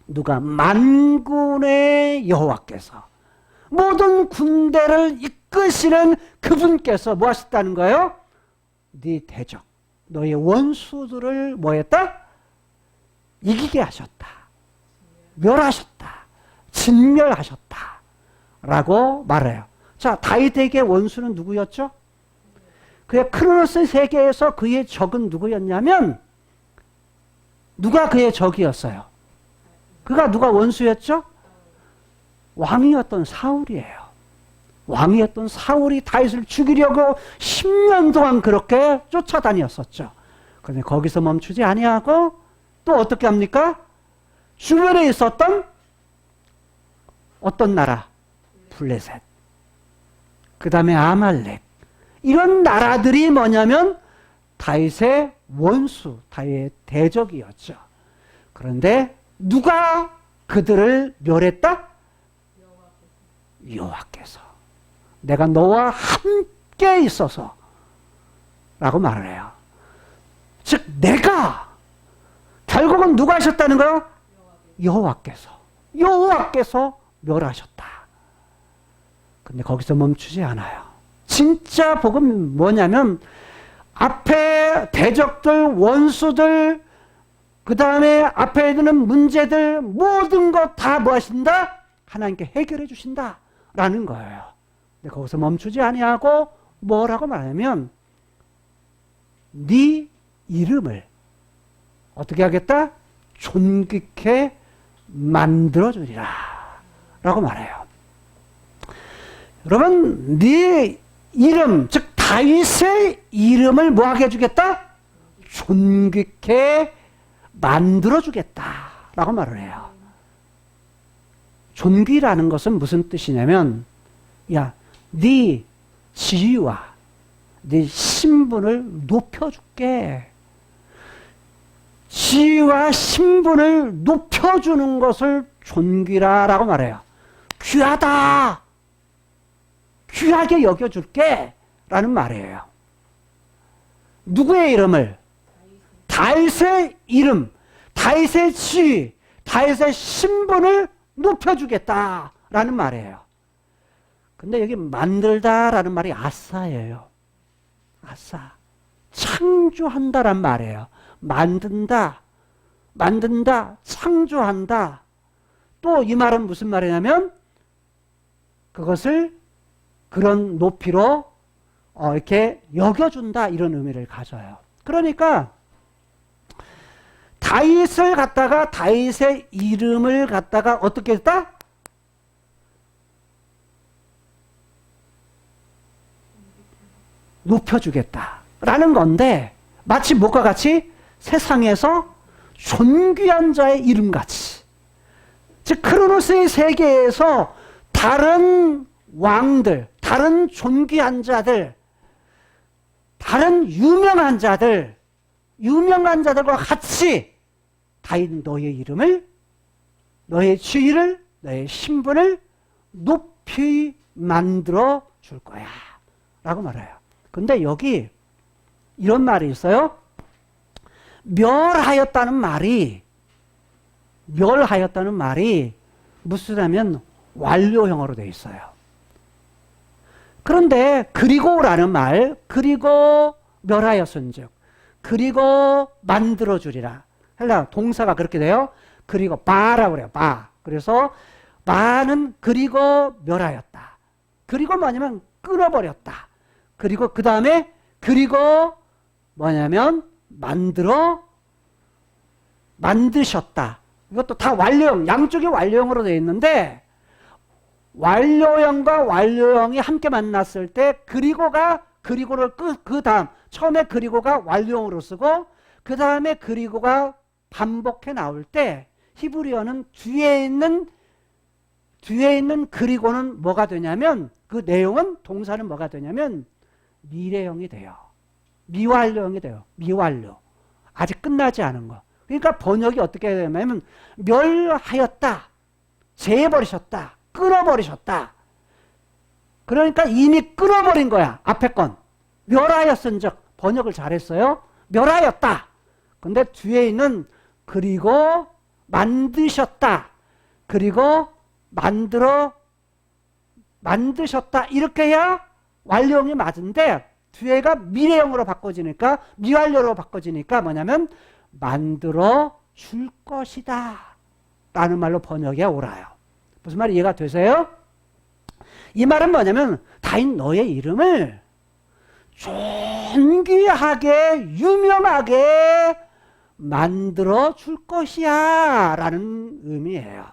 누가? 만군의 여호와께서, 모든 군대를 이끄시는 그분께서 뭐 하셨다는 거예요? 네 대적, 너의 원수들을 뭐 했다? 이기게 하셨다, 멸하셨다, 진멸하셨다 라고 말해요. 자, 다윗에게 원수는 누구였죠? 그의 크로노스 세계에서 그의 적은 누구였냐면, 누가 그의 적이었어요? 그가 누가 원수였죠? 왕이었던 사울이에요. 왕이었던 사울이 다윗을 죽이려고 10년 동안 그렇게 쫓아다녔었죠. 그런데 거기서 멈추지 아니하고 또 어떻게 합니까? 주변에 있었던 어떤 나라? 블레셋. 그 다음에 아말렉. 이런 나라들이 뭐냐면 다윗의 원수, 다윗의 대적이었죠. 그런데 누가 그들을 멸했다? 여호와께서. 내가 너와 함께 있어서 라고 말을 해요. 즉 내가 결국은 누가 하셨다는 거요? 여호와께서 멸하셨다. 근데 거기서 멈추지 않아요. 진짜 복음은 뭐냐면 앞에 대적들, 원수들, 그 다음에 앞에 있는 문제들 모든 것 다 뭐 하신다? 하나님께 해결해 주신다 라는 거예요. 근데 거기서 멈추지 아니하고 뭐라고 말하냐면 네 이름을 어떻게 하겠다? 존귀케 만들어주리라 라고 말해요. 여러분 네 이름, 즉 다윗의 이름을 뭐하게 해주겠다? 존귀케 만들어주겠다 라고 말을 해요. 존귀라는 것은 무슨 뜻이냐면 야, 네 지위와 네 신분을 높여줄게. 지위와 신분을 높여주는 것을 존귀라라고 말해요. 귀하다. 귀하게 여겨줄게 라는 말이에요. 누구의 이름을? 다윗의 이름, 다윗의 지위, 다윗의 신분을 높여주겠다 라는 말이에요. 근데 여기 만들다라는 말이 아사예요. 아사. 창조한다란 말이에요. 만든다, 창조한다. 또 이 말은 무슨 말이냐면 그것을 그런 높이로 이렇게 여겨준다 이런 의미를 가져요. 그러니까 다윗을 갖다가 다윗의 이름을 갖다가 어떻게 했다? 높여주겠다라는 건데 마치 뭐가 같이 세상에서 존귀한 자의 이름같이, 즉 크로노스의 세계에서 다른 왕들, 다른 존귀한 자들, 다른 유명한 자들과 같이 다윗 너의 이름을, 너의 지위를, 너의 신분을 높이 만들어 줄 거야 라고 말해요. 근데 여기 이런 말이 있어요. 멸하였다는 말이 무슨하면 완료형으로 되어 있어요. 그런데 그리고라는 말, 그리고 멸하였은즉, 그리고 만들어주리라. 헬라 동사가 그렇게 돼요. 그리고 바라고 그래요. 바. 그래서 바는 그리고 멸하였다. 그리고 뭐냐면 끊어버렸다. 그리고 그 다음에 그리고 뭐냐면 만드셨다. 이것도 다 완료형, 양쪽이 완료형으로 되어 있는데 완료형과 완료형이 함께 만났을 때 그리고를 그 다음 처음에 그리고가 완료형으로 쓰고 그 다음에 그리고가 반복해 나올 때 히브리어는 뒤에 있는 그리고는 뭐가 되냐면 그 내용은 동사는 뭐가 되냐면 미래형이 돼요. 미완료형이 돼요. 미완료. 아직 끝나지 않은 거. 그러니까 번역이 어떻게 되냐면 멸하였다. 제해버리셨다. 끊어버리셨다. 그러니까 이미 끊어버린 거야. 앞에 건. 멸하였은즉 번역을 잘했어요. 멸하였다. 근데 뒤에 있는 그리고 만드셨다. 그리고 만드셨다. 이렇게 해야 완료형이 맞은데 뒤에가 미래형으로 바꿔지니까 미완료로 바꿔지니까 뭐냐면 만들어 줄 것이다 라는 말로 번역이 옳아요. 무슨 말이 이해가 되세요? 이 말은 뭐냐면 다윗 너의 이름을 존귀하게 유명하게 만들어 줄 것이야 라는 의미예요.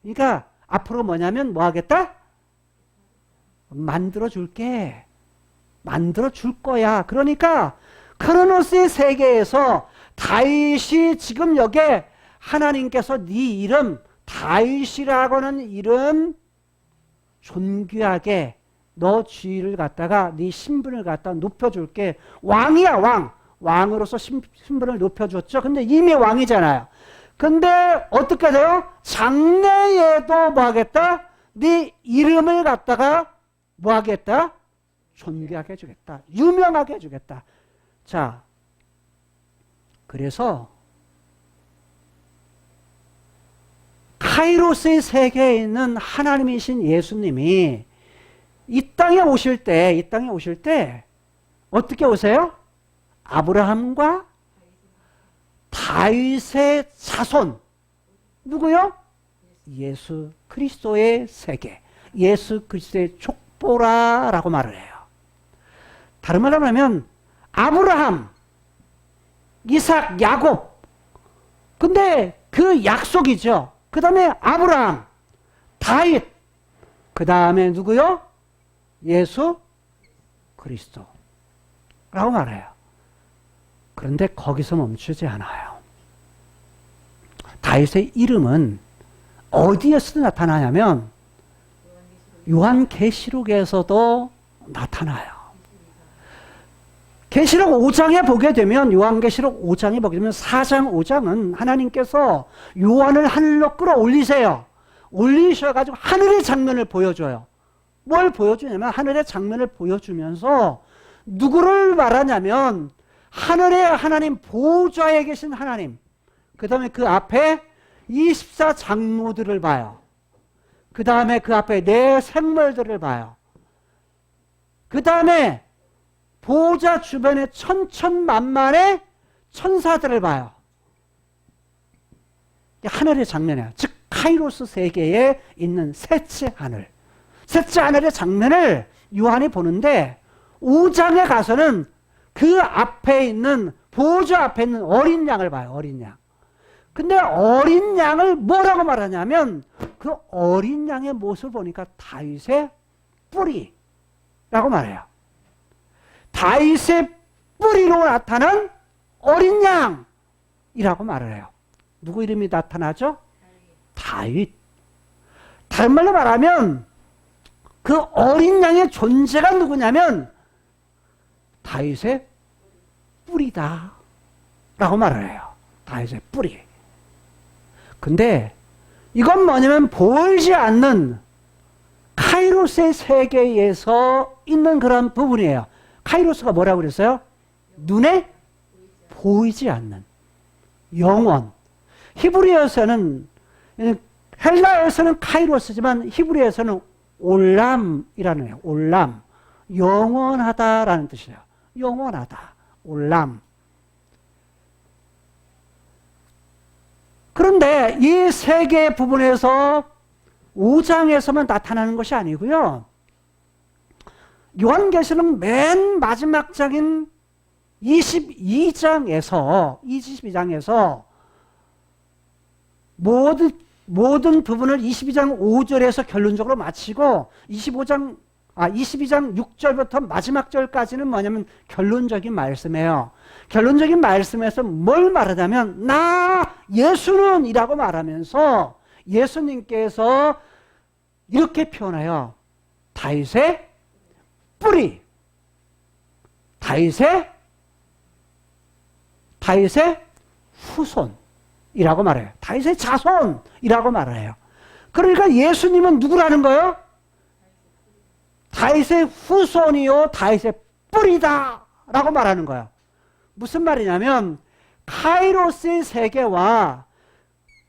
그러니까 앞으로 뭐냐면 뭐 하겠다? 만들어 줄게. 만들어 줄 거야. 그러니까 크로노스의 세계에서 다윗이 지금 여기에 하나님께서 네 이름 다윗이라고 하는 이름 존귀하게 너 지위를 갖다가 네 신분을 갖다 높여줄게. 왕이야 왕. 왕으로서 신분을 높여줬죠. 근데 이미 왕이잖아요. 근데 어떻게 돼요? 장래에도 뭐 하겠다? 네 이름을 갖다가 뭐 하겠다? 존귀하게 해주겠다. 유명하게 해주겠다. 자, 그래서 카이로스의 세계에 있는 하나님이신 예수님이 이 땅에 오실 때 어떻게 오세요? 아브라함과 다윗의 자손. 누구요? 예수 그리스도의 세계. 예수 그리스도의 족보라라고 말을 해요. 다른 말로 하면 아브라함, 이삭, 야곱. 근데 그 약속이죠. 그 다음에 아브라함, 다윗. 그 다음에 누구요? 예수 그리스도라고 말해요. 그런데 거기서 멈추지 않아요. 다윗의 이름은 어디에서 나타나냐면 요한계시록에서도 나타나요. 계시록 5장에 보게 되면 요한계시록 5장에 보게 되면 4장 5장은 하나님께서 요한을 하늘로 끌어올리세요. 올리셔가지고 하늘의 장면을 보여줘요. 뭘 보여주냐면 하늘의 장면을 보여주면서 누구를 말하냐면 하늘의 하나님, 보좌에 계신 하나님, 그 다음에 그 앞에 24장로들을 봐요. 그 다음에 그 앞에 네 생물들을 봐요. 그 다음에 보좌 주변에 천천만만의 천사들을 봐요. 하늘의 장면이야. 즉 카이로스 세계에 있는 셋째 하늘. 셋째 하늘의 장면을 요한이 보는데 5장에 가서는 그 앞에 있는 보좌 앞에 있는 어린 양을 봐요. 어린 양. 근데 어린 양을 뭐라고 말하냐면 그 어린 양의 모습을 보니까 다윗의 뿌리라고 말해요. 다윗의 뿌리로 나타난 어린 양이라고 말을 해요. 누구 이름이 나타나죠? 다윗. 다른 말로 말하면 그 어린 양의 존재가 누구냐면 다윗의 뿌리다 라고 말을 해요. 다윗의 뿌리. 근데 이건 뭐냐면 보이지 않는 카이로스의 세계에서 있는 그런 부분이에요. 카이로스가 뭐라고 그랬어요? 눈에 보이지 않는 영원. 히브리어에서는, 헬라어에서는 카이로스지만 히브리어에서는 올람이라는 거예요. 올람. 영원하다라는 뜻이에요. 영원하다. 올람. 그런데 이 세 개의 부분에서 5장에서만 나타나는 것이 아니고요. 요한계시록 맨 마지막 장인 22장에서 모든 부분을 22장 5절에서 결론적으로 마치고 22장 6절부터 마지막 절까지는 뭐냐면 결론적인 말씀이에요. 결론적인 말씀에서 뭘 말하냐면 나 예수는 이라고 말하면서 예수님께서 이렇게 표현해요. 다윗의 뿌리, 다윗의 후손이라고 말해요. 다윗의 자손이라고 말해요. 그러니까 예수님은 누구라는 거예요? 다윗의 후손이요 다윗의 뿌리다 라고 말하는 거예요. 무슨 말이냐면 카이로스의 세계와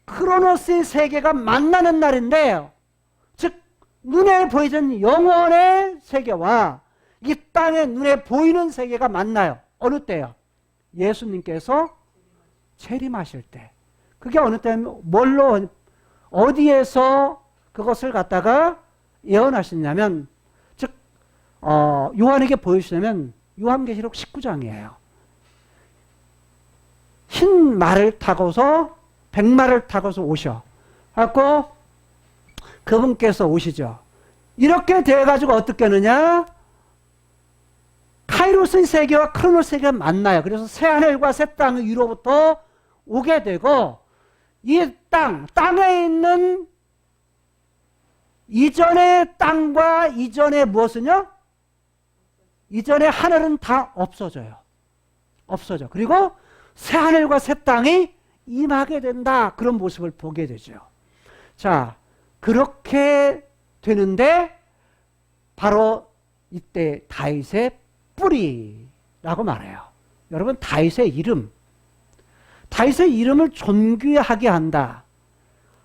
크로노스의 세계가 만나는 날인데, 즉 눈에 보이는 영혼의 세계와 이 땅의 눈에 보이는 세계가 만나요. 어느 때요? 예수님께서 재림하실 때. 그게 어느 때면 뭘로 어디에서 그것을 갖다가 예언하시냐면 요한에게 보여주시냐면 요한계시록 19장이에요. 흰 말을 타고서 백마를 타고서 오셔. 갖고 그분께서 오시죠. 이렇게 돼가지고 어떻게 하느냐? 카이로스의 세계와 크로노스 세계가 만나요. 그래서 새하늘과 새 땅 위로부터 오게 되고 이 땅에 있는 이전의 땅과 이전의 무엇은요? 이전의 하늘은 다 없어져요. 없어져. 그리고 새 하늘과 새 땅이 임하게 된다. 그런 모습을 보게 되죠. 자, 그렇게 되는데 바로 이때 다윗의 뿌리라고 말해요. 여러분, 다윗의 이름을 존귀하게 한다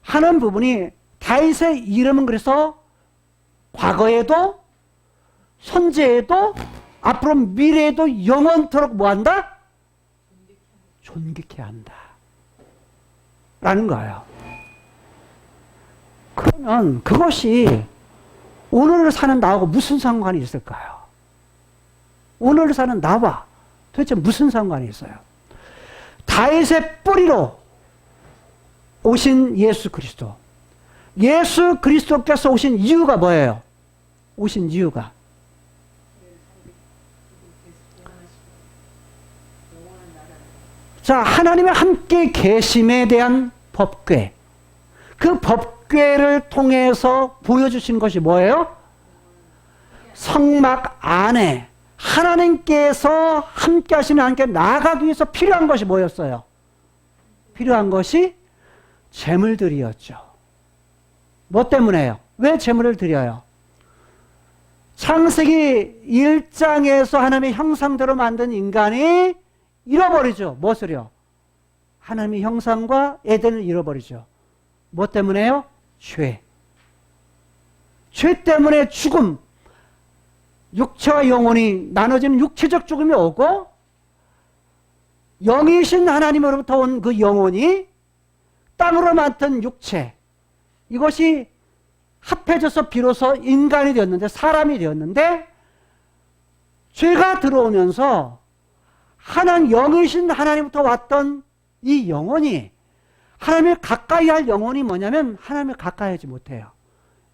하는 부분이, 다윗의 이름은 그래서 과거에도 현재에도 앞으로 미래에도 영원토록 뭐한다? 존귀케 한다 라는 거예요. 그러면 그것이 오늘 사는 나하고 무슨 상관이 있을까요? 오늘 사는 나와 도대체 무슨 상관이 있어요? 다윗의 뿌리로 오신 예수 그리스도. 예수 그리스도께서 오신 이유가 뭐예요? 오신 이유가 자, 하나님의 함께 계심에 대한 법궤. 그 법궤를 통해서 보여주신 것이 뭐예요? 성막 안에 하나님께서 함께 하시는 하나님께 나아가기 위해서 필요한 것이 뭐였어요? 필요한 것이 제물들이었죠. 뭐 때문에요? 왜 제물을 드려요? 창세기 1장에서 하나님의 형상대로 만든 인간이 잃어버리죠. 무엇을요? 하나님의 형상과 에덴을 잃어버리죠. 뭐 때문에요? 죄. 죄 때문에 죽음. 육체와 영혼이 나눠지는 육체적 죽음이 오고, 영이신 하나님으로부터 온 그 영혼이 땅으로 만든 육체, 이것이 합해져서 비로소 인간이 되었는데, 사람이 되었는데, 죄가 들어오면서 영이신 하나님부터 왔던 이 영혼이, 하나님을 가까이 할 영혼이 뭐냐면 하나님을 가까이 하지 못해요.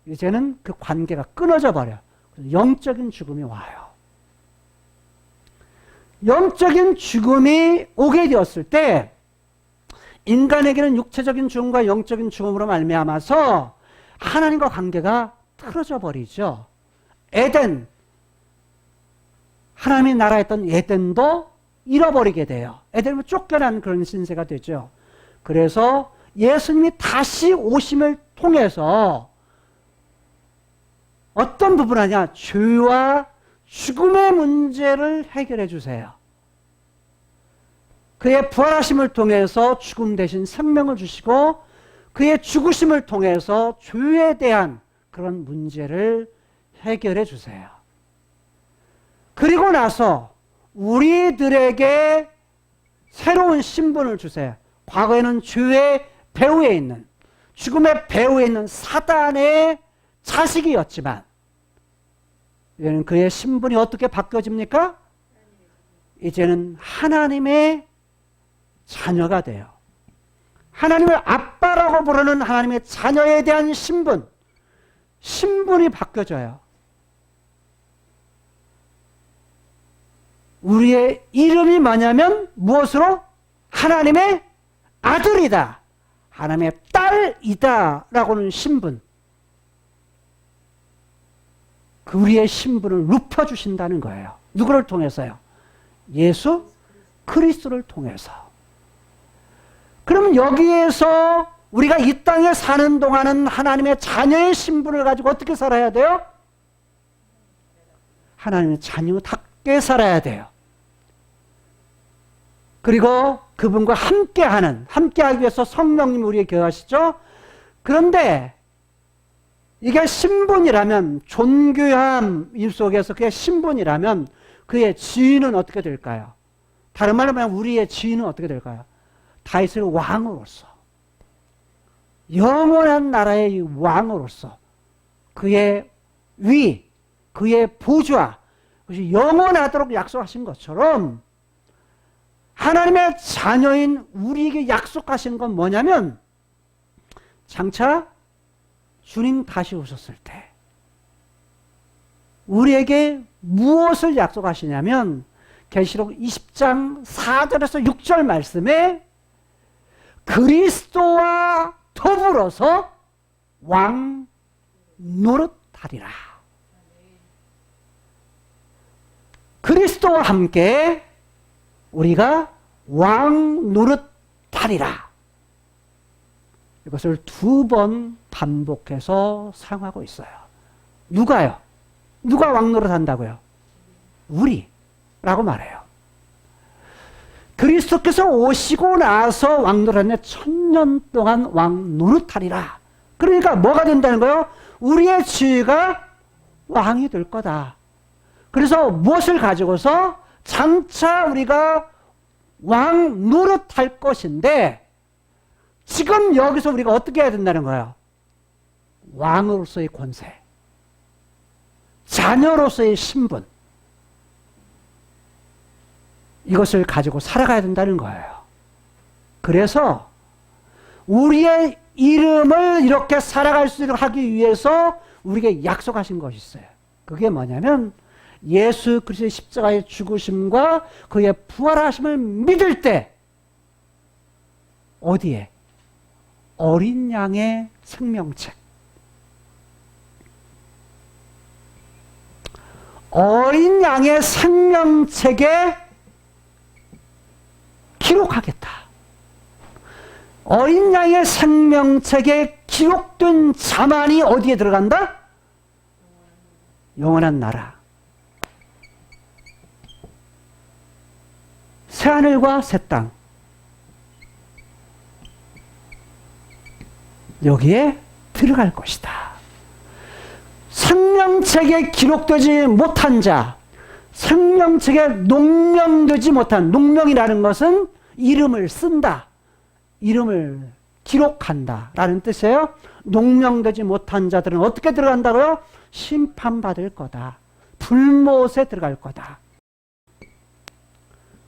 이제는 그 관계가 끊어져 버려요. 영적인 죽음이 와요. 영적인 죽음이 오게 되었을 때 인간에게는 육체적인 죽음과 영적인 죽음으로 말미암아서 하나님과 관계가 틀어져 버리죠. 에덴, 하나님이 나라했던 에덴도 잃어버리게 돼요. 에덴으로 쫓겨난 그런 신세가 되죠. 그래서 예수님이 다시 오심을 통해서 어떤 부분 하냐? 죄와 죽음의 문제를 해결해 주세요. 그의 부활하심을 통해서 죽음 대신 생명을 주시고, 그의 죽으심을 통해서 죄에 대한 그런 문제를 해결해 주세요. 그리고 나서 우리들에게 새로운 신분을 주세요. 과거에는 죄의 배후에 있는, 죽음의 배후에 있는 사단의 자식이었지만, 이제는 그의 신분이 어떻게 바뀌어집니까? 이제는 하나님의 자녀가 돼요. 하나님을 아빠라고 부르는 하나님의 자녀에 대한 신분이 바뀌어져요. 우리의 이름이 뭐냐면 무엇으로? 하나님의 아들이다, 하나님의 딸이다 라고는 신분. 그 우리의 신분을 높여주신다는 거예요. 누구를 통해서요? 예수 그리스도를 통해서. 그러면 여기에서 우리가 이 땅에 사는 동안은 하나님의 자녀의 신분을 가지고 어떻게 살아야 돼요? 하나님의 자녀답게 살아야 돼요. 그리고 그분과 함께하기 위해서 성령님이 우리에게 계하시죠. 그런데 이게 신분이라면, 존귀함 속에서 그의 신분이라면 그의 지위는 어떻게 될까요? 다른 말로 말하면 우리의 지위는 어떻게 될까요? 다윗의 왕으로서, 영원한 나라의 왕으로서 그의 위, 그의 보좌, 그것이 영원하도록 약속하신 것처럼 하나님의 자녀인 우리에게 약속하신 건 뭐냐면, 장차 주님 다시 오셨을 때 우리에게 무엇을 약속하시냐면, 계시록 20장 4절에서 6절 말씀에 그리스도와 더불어서 노릇하리라. 그리스도와 함께 우리가 왕 노릇하리라. 이것을 2번 반복해서 사용하고 있어요. 누가요? 누가 왕 노릇한다고요? 우리라고 말해요. 그리스도께서 오시고 나서 왕 노릇하네 1000년 동안 왕 노릇하리라. 그러니까 뭐가 된다는 거예요? 우리의 지위가 왕이 될 거다. 그래서 무엇을 가지고서 장차 우리가 왕 노릇할 것인데 지금 여기서 우리가 어떻게 해야 된다는 거예요? 왕으로서의 권세, 자녀로서의 신분, 이것을 가지고 살아가야 된다는 거예요. 그래서 우리의 이름을 이렇게 살아갈 수 있도록 하기 위해서 우리에게 약속하신 것이 있어요. 그게 뭐냐면 예수 그리스도의 십자가의 죽으심과 그의 부활하심을 믿을 때 어디에? 어린 양의 생명책. 어린 양의 생명책에 기록하겠다. 어린 양의 생명책에 기록된 자만이 어디에 들어간다? 영원한 나라. 새하늘과 새 땅. 여기에 들어갈 것이다. 생명책에 기록되지 못한 자, 생명책에 농명되지 못한, 농명이라는 것은 이름을 쓴다, 이름을 기록한다 라는 뜻이에요. 농명되지 못한 자들은 어떻게 들어간다고요? 심판받을 거다. 불못에 들어갈 거다.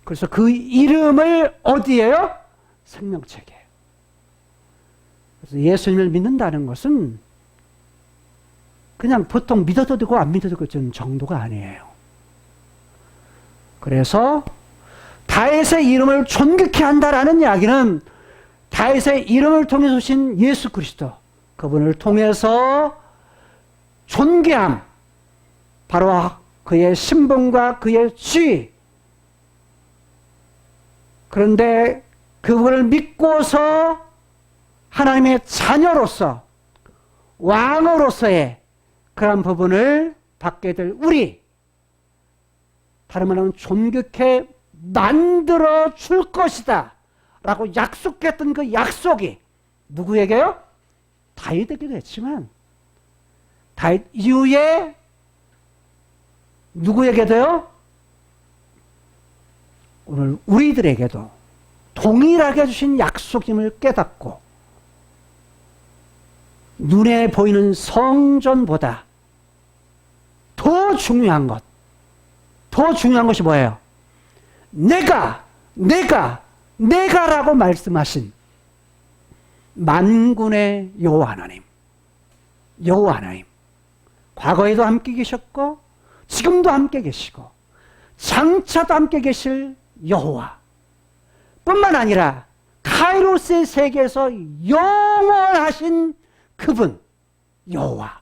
그래서 그 이름을 어디에요? 생명책에. 그래서 예수님을 믿는다는 것은 그냥 보통 믿어도 되고 안 믿어도 되는 정도가 아니에요. 그래서 다윗의 이름을 존귀케 한다라는 이야기는 다윗의 이름을 통해서 오신 예수 그리스도, 그분을 통해서 존귀함, 바로 그의 신분과 그의 지위. 그런데 그분을 믿고서 하나님의 자녀로서 왕으로서의 그런 부분을 받게 될 우리, 다른 말하면 존귀케 만들어 줄 것이다 라고 약속했던 그 약속이 누구에게요? 다윗에게도 했지만 다윗 이후에 누구에게도요? 오늘 우리들에게도 동일하게 주신 약속임을 깨닫고 눈에 보이는 성전보다 더 중요한 것이 뭐예요? 내가라고 말씀하신 만군의 여호와 하나님. 과거에도 함께 계셨고 지금도 함께 계시고 장차도 함께 계실 여호와 뿐만 아니라 카이로스의 세계에서 영원하신 그분 여호와,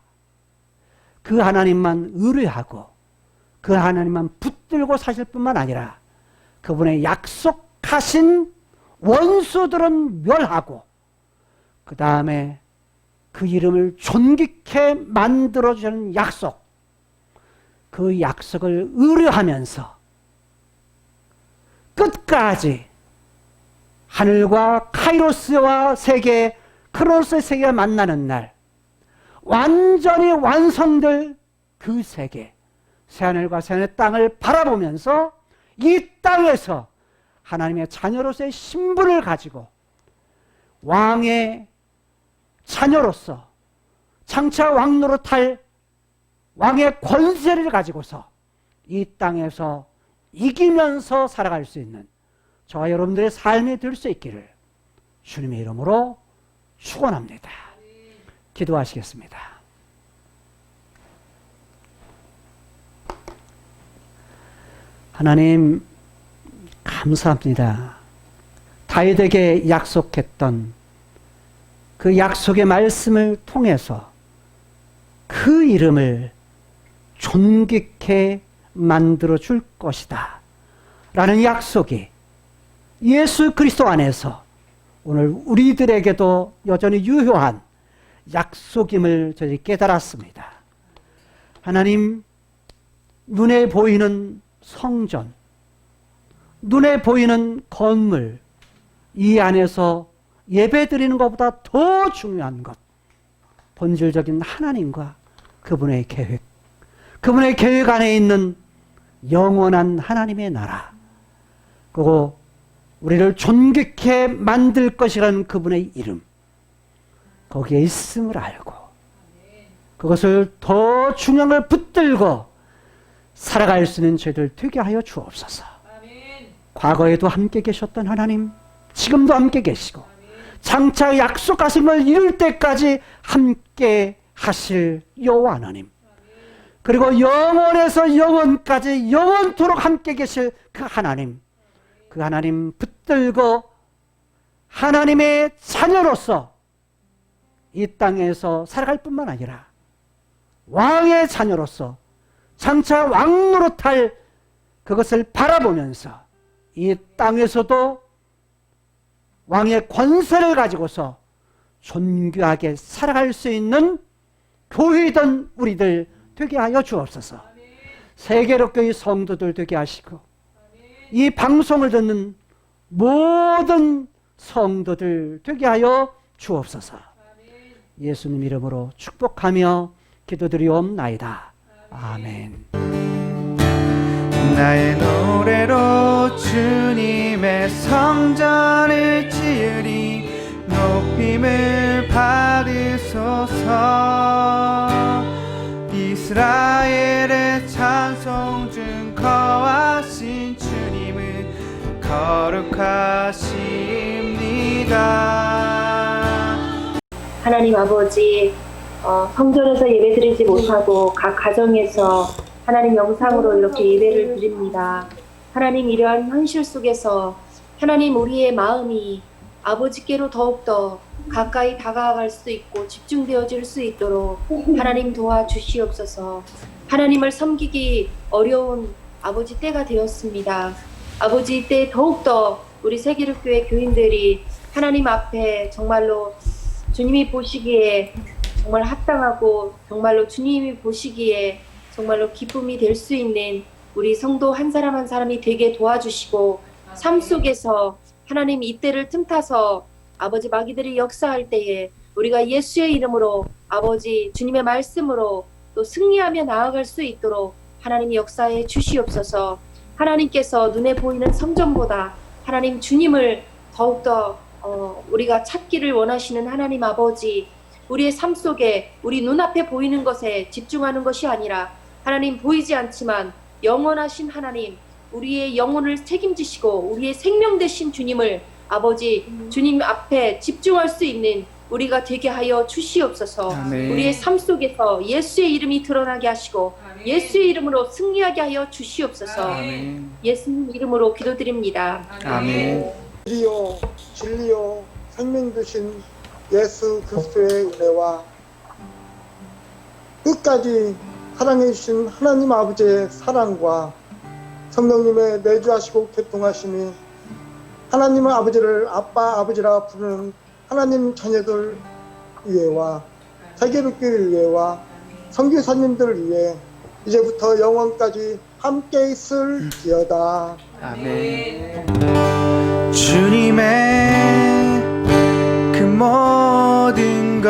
그 하나님만 의뢰하고 그 하나님만 붙들고 사실 뿐만 아니라 그분의 약속하신 원수들은 멸하고 그 다음에 그 이름을 존귀케 만들어주는 약속, 그 약속을 의뢰하면서 끝까지 하늘과 카이로스와 세계, 크로스의 세계가 만나는 날 완전히 완성될 그 세계, 새하늘과 새하늘의 땅을 바라보면서 이 땅에서 하나님의 자녀로서의 신분을 가지고 왕의 자녀로서 장차 왕노릇할 왕의 권세를 가지고서 이 땅에서 이기면서 살아갈 수 있는 저와 여러분들의 삶이 될 수 있기를 주님의 이름으로 축원합니다. 기도하시겠습니다. 하나님 감사합니다. 다윗에게 약속했던 그 약속의 말씀을 통해서 그 이름을 존귀케 만들어 줄 것이다 라는 약속이 예수 그리스도 안에서 오늘 우리들에게도 여전히 유효한 약속임을 저희 깨달았습니다. 하나님, 눈에 보이는 성전, 눈에 보이는 건물, 이 안에서 예배 드리는 것보다 더 중요한 것, 본질적인 하나님과 그분의 계획, 그분의 계획 안에 있는 영원한 하나님의 나라, 그리고 우리를 존귀케 만들 것이라는 그분의 이름, 거기에 있음을 알고 그것을 더 중요한 걸 붙들고 살아갈 수 있는 저희들 되게 하여 주옵소서. 과거에도 함께 계셨던 하나님, 지금도 함께 계시고 장차 약속하신 걸 이룰 때까지 함께 하실 여호와 하나님, 그리고 영원에서 영원까지 영원토록 함께 계실 그 하나님, 그 하나님 붙들고 하나님의 자녀로서 이 땅에서 살아갈 뿐만 아니라 왕의 자녀로서 장차 왕노릇할 그것을 바라보면서 이 땅에서도 왕의 권세를 가지고서 존귀하게 살아갈 수 있는 교회이던 우리들 되게 하여 주옵소서. 세계로 교회 성도들 되게 하시고 이 방송을 듣는 모든 성도들 되게 하여 주옵소서. 예수님 이름으로 축복하며 기도드리옵나이다. 아멘. 나의 노래로 주님의 성전을 지으리. 높임을 받으소서. 이스라엘의 찬송 중 거하신 주님은 거룩하십니다. 하나님 아버지, 성전에서 예배드리지 못하고 각 가정에서 하나님 영상으로 이렇게 예배를 드립니다. 하나님, 이러한 현실 속에서 하나님, 우리의 마음이 아버지께로 더욱더 가까이 다가갈 수 있고 집중되어질 수 있도록 하나님 도와주시옵소서. 하나님을 섬기기 어려운 아버지 때가 되었습니다. 아버지 때 더욱더 우리 세계력교회 교인들이 하나님 앞에 정말로 주님이 보시기에 정말 합당하고 정말로 주님이 보시기에 정말로 기쁨이 될 수 있는 우리 성도 한 사람 한 사람이 되게 도와주시고, 삶 속에서 하나님 이때를 틈타서 아버지 마귀들이 역사할 때에 우리가 예수의 이름으로 아버지 주님의 말씀으로 또 승리하며 나아갈 수 있도록 하나님이 역사해 주시옵소서. 하나님께서 눈에 보이는 성전보다 하나님 주님을 더욱더 우리가 찾기를 원하시는 하나님 아버지, 우리의 삶 속에 우리 눈앞에 보이는 것에 집중하는 것이 아니라 하나님 보이지 않지만 영원하신 하나님, 우리의 영혼을 책임지시고 우리의 생명 되신 주님을 아버지 주님 앞에 집중할 수 있는 우리가 되게 하여 주시옵소서. 아멘. 우리의 삶 속에서 예수의 이름이 드러나게 하시고 예수의 이름으로 승리하게 하여 주시옵소서. 아멘. 예수님 이름으로 기도드립니다. 아멘. 길이요 진리요 생명 되신 예수 그리스도의 은혜와 끝까지 사랑해 주신 하나님 아버지의 사랑과 성령님의 내주하시고 교통하심이 하나님 아버지를 아빠 아버지라 부르는 하나님 자녀들 위에와 세계를 위해와 선교사님들을 위해 이제부터 영원까지 함께 있을지어다. 아멘. 주님의 그 모든 것